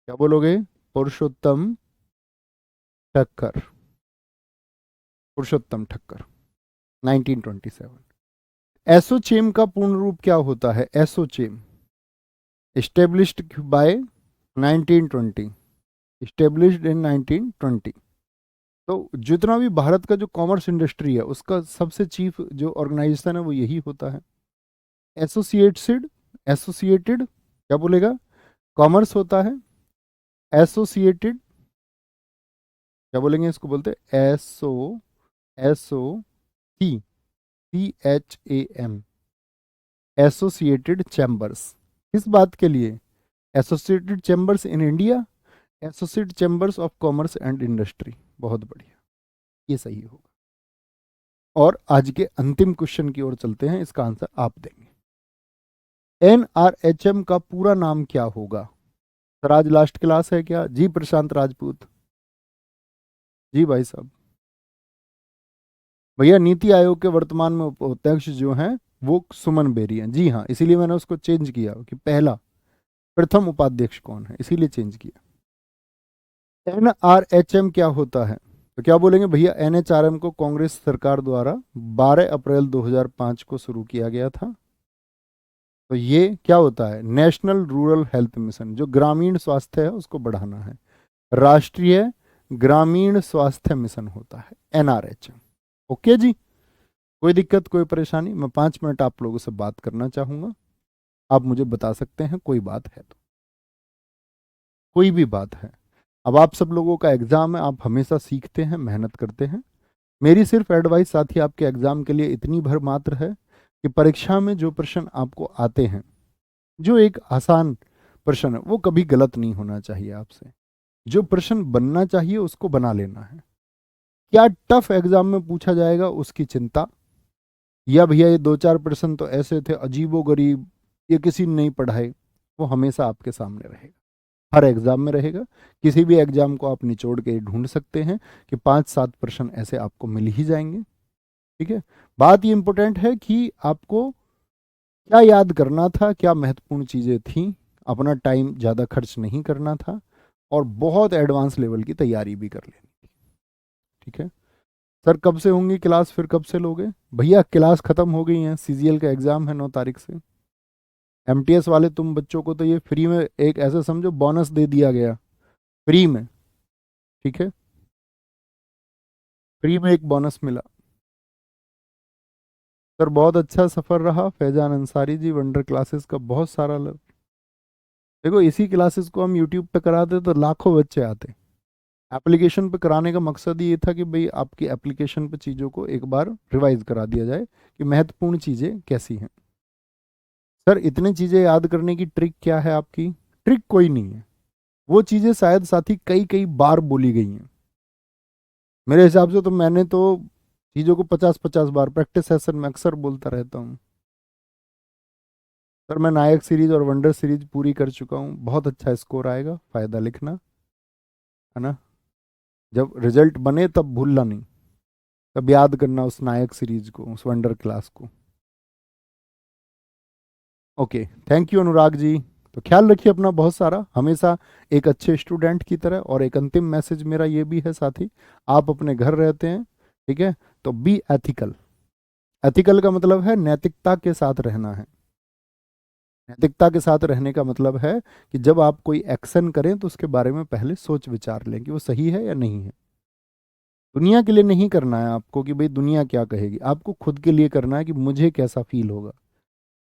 क्या बोलोगे? पुरुषोत्तम ठक्कर, पुरुषोत्तम ठक्कर, 1927। एसोचेम का पूर्ण रूप क्या होता है? ASSOCHAM, established by 1920, established in 1920। तो जितना भी भारत का जो कॉमर्स इंडस्ट्री है उसका सबसे चीफ जो ऑर्गेनाइजेशन है वो यही होता है। एसोसिएटेड, एसोसिएटेड क्या बोलेगा, कॉमर्स होता है। एसोसिएटेड क्या बोलेंगे, इसको बोलते हैं एसओ, एसओ सी, CHAM, एसोसिएटेड चैम्बर्स। किस बात के लिए? Associated chambers in India, associated chambers of commerce and industry. बहुत बढ़िया, ये सही होगा। और आज के अंतिम क्वेश्चन की ओर चलते हैं, इसका आंसर आप देंगे। NRHM का पूरा नाम क्या होगा? सर आज लास्ट क्लास है क्या? जी प्रशांत राजपूत, जी भाई साहब। भैया नीति आयोग के वर्तमान में उपाध्यक्ष जो हैं वो सुमन बेरी हैं। जी हाँ, इसीलिए मैंने उसको चेंज किया कि पहला प्रथम उपाध्यक्ष कौन है, इसीलिए चेंज किया। NRHM क्या होता है? तो क्या बोलेंगे भैया, NHRM को कांग्रेस सरकार द्वारा 12 अप्रैल 2005 को शुरू किया गया था। तो ये क्या होता है? नेशनल रूरल हेल्थ मिशन, जो ग्रामीण स्वास्थ्य है उसको बढ़ाना है, राष्ट्रीय ग्रामीण स्वास्थ्य मिशन होता है NRHM। ओके जी, कोई दिक्कत कोई परेशानी? मैं 5 मिनट आप लोगों से बात करना चाहूंगा, आप मुझे बता सकते हैं कोई बात है तो, कोई भी बात है। अब आप सब लोगों का एग्जाम है, आप हमेशा सीखते हैं, मेहनत करते हैं। मेरी सिर्फ एडवाइस साथी आपके एग्जाम के लिए इतनी भर मात्र है कि परीक्षा में जो प्रश्न आपको आते हैं, जो एक आसान प्रश्न है, वो कभी गलत नहीं होना चाहिए आपसे। जो प्रश्न बनना चाहिए उसको बना लेना है। क्या टफ एग्जाम में पूछा जाएगा उसकी चिंता, या भैया ये 2-4 प्रश्न तो ऐसे थे अजीबो गरीब, ये किसी ने नहीं पढ़ाए, वो हमेशा आपके सामने रहेगा, हर एग्जाम में रहेगा। किसी भी एग्जाम को आप निचोड़ के ढूंढ सकते हैं कि 5-7 प्रश्न ऐसे आपको मिल ही जाएंगे। ठीक है, बात ये इंपॉर्टेंट है कि आपको क्या याद करना था, क्या महत्वपूर्ण चीज़ें थी, अपना टाइम ज़्यादा खर्च नहीं करना था, और बहुत एडवांस लेवल की तैयारी भी कर लेनी थी। ठीक है सर, कब से होंगी क्लास, फिर कब से लोगे? भैया क्लास ख़त्म हो गई है, CGL का एग्ज़ाम है 9 तारीख से। MTS वाले तुम बच्चों को तो ये फ्री में, एक ऐसे समझो बोनस दे दिया गया, फ्री में। ठीक है, फ्री में एक बोनस मिला। सर बहुत अच्छा सफ़र रहा फैजान अंसारी जी, वंडर क्लासेस का बहुत सारा देखो इसी क्लासेस को हम यूट्यूब पे कराते तो लाखों बच्चे आते। एप्लीकेशन पे कराने का मकसद ये था कि भाई आपकी एप्लीकेशन पे चीज़ों को एक बार रिवाइज करा दिया जाए कि महत्वपूर्ण चीज़ें कैसी हैं। सर इतनी चीज़ें याद करने की ट्रिक क्या है आपकी? ट्रिक कोई नहीं है, वो चीज़ें शायद साथी कई कई बार बोली गई हैं। मेरे हिसाब से तो मैंने तो चीज़ों को 50-50 बार प्रैक्टिस सेशन में अक्सर बोलता रहता हूँ। सर मैं नायक सीरीज और वंडर सीरीज पूरी कर चुका हूँ, बहुत अच्छा स्कोर आएगा, फ़ायदा लिखना है ना। जब रिजल्ट बने तब भूलना नहीं, तब याद करना उस नायक सीरीज को, उस वंडर क्लास को। Okay, thank you Anurag ji. तो ख्याल रखिए अपना बहुत सारा, हमेशा एक अच्छे स्टूडेंट की तरह। और एक अंतिम मैसेज मेरा ये भी है साथी, आप अपने घर रहते हैं, ठीक है, तो बी एथिकल। एथिकल का मतलब है नैतिकता के साथ रहना है। नैतिकता के साथ रहने का मतलब है कि जब आप कोई एक्शन करें तो उसके बारे में पहले सोच विचार लें कि वो सही है या नहीं है। दुनिया के लिए नहीं करना है आपको कि भाई दुनिया क्या कहेगी, आपको खुद के लिए करना है कि मुझे कैसा फील होगा।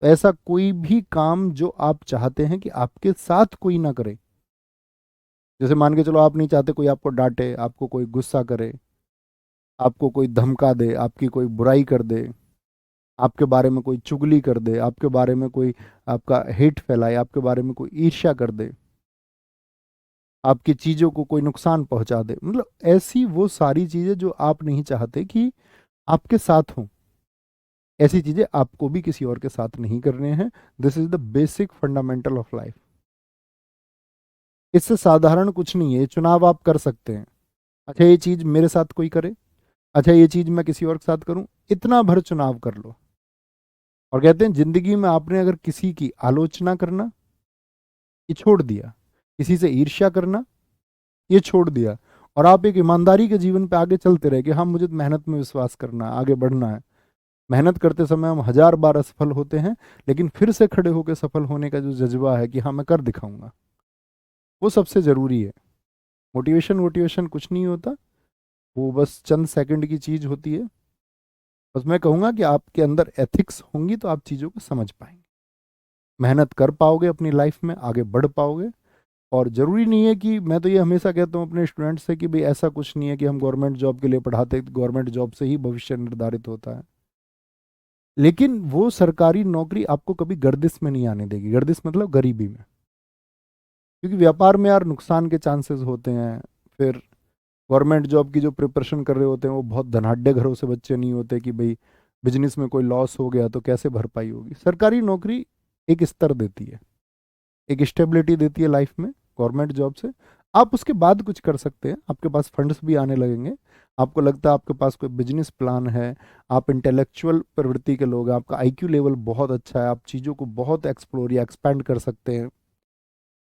तो ऐसा कोई भी काम जो आप चाहते हैं कि आपके साथ कोई ना करे, जैसे मान के चलो आप नहीं चाहते कोई आपको डांटे, आपको कोई गुस्सा करे, आपको कोई धमका दे, आपकी कोई बुराई कर दे, आपके बारे में कोई चुगली कर दे, आपके बारे में कोई आपका हेट फैलाए, आपके बारे में कोई ईर्ष्या कर दे, आपकी चीज़ों को कोई नुकसान पहुंचा दे, मतलब ऐसी वो सारी चीज़ें जो आप नहीं चाहते कि आपके साथ हों, ऐसी चीज़ें आपको भी किसी और के साथ नहीं करने हैं। This is the basic fundamental of life. इससे साधारण कुछ नहीं है, ये चुनाव आप कर सकते हैं। अच्छा ये चीज़ मेरे साथ कोई करे, अच्छा ये चीज़ मैं किसी और के साथ करूं, इतना भर चुनाव कर लो। और कहते हैं जिंदगी में आपने अगर किसी की आलोचना करना ये छोड़ दिया, किसी से ईर्ष्या करना ये छोड़ दिया, और आप एक ईमानदारी के जीवन पे आगे चलते रहे कि हाँ मुझे मेहनत में विश्वास करना है, आगे बढ़ना है, मेहनत करते समय हम 1000 बार असफल होते हैं, लेकिन फिर से खड़े होकर सफल होने का जो जज्बा है कि हाँ मैं कर दिखाऊंगा, वो सबसे ज़रूरी है। मोटिवेशन वोटिवेशन कुछ नहीं होता, वो बस चंद सेकंड की चीज़ होती है। बस मैं कहूँगा कि आपके अंदर एथिक्स होंगी तो आप चीज़ों को समझ पाएंगे, मेहनत कर पाओगे, अपनी लाइफ में आगे बढ़ पाओगे। और ज़रूरी नहीं है कि, मैं तो ये हमेशा कहता हूँ अपने स्टूडेंट्स से कि भाई ऐसा कुछ नहीं है कि हम गवर्नमेंट जॉब के लिए पढ़ाते, गवर्नमेंट जॉब से ही भविष्य निर्धारित होता है। लेकिन वो सरकारी नौकरी आपको कभी गर्दिश में नहीं आने देगी, गर्दिश मतलब गरीबी में। क्योंकि व्यापार में यार नुकसान के चांसेस होते हैं। फिर गवर्नमेंट जॉब की जो प्रिपरेशन कर रहे होते हैं वो बहुत धनाढ्य घरों से बच्चे नहीं होते कि भाई बिजनेस में कोई लॉस हो गया तो कैसे भरपाई होगी। सरकारी नौकरी एक स्तर देती है, एक स्टेबिलिटी देती है लाइफ में। गवर्नमेंट जॉब से आप उसके बाद कुछ कर सकते हैं, आपके पास फंड्स भी आने लगेंगे, आपको लगता है आपके पास कोई बिजनेस प्लान है, आप इंटेलेक्चुअल प्रवृत्ति के लोग हैं, आपका आईक्यू लेवल बहुत अच्छा है, आप चीज़ों को बहुत एक्सप्लोर या एक्सपैंड कर सकते हैं,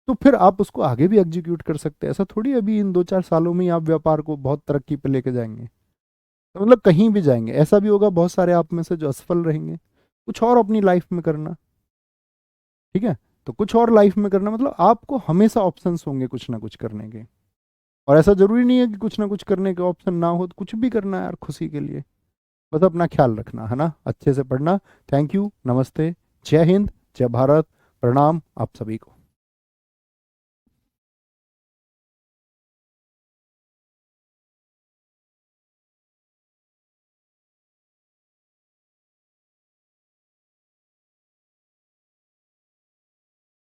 तो फिर आप उसको आगे भी एग्जीक्यूट कर सकते हैं। ऐसा थोड़ी अभी इन 2-4 सालों में ही आप व्यापार को बहुत तरक्की पे लेके जाएंगे, तो मतलब कहीं भी जाएंगे। ऐसा भी होगा बहुत सारे आप में से जो असफल रहेंगे, कुछ और अपनी लाइफ में करना, ठीक है। तो कुछ और लाइफ में करना मतलब आपको हमेशा ऑप्शंस होंगे कुछ ना कुछ करने के। और ऐसा जरूरी नहीं है कि कुछ ना कुछ करने के ऑप्शन ना हो, तो कुछ भी करना है यार खुशी के लिए। बस अपना ख्याल रखना है ना, अच्छे से पढ़ना। थैंक यू, नमस्ते, जय हिंद, जय भारत, प्रणाम आप सभी को।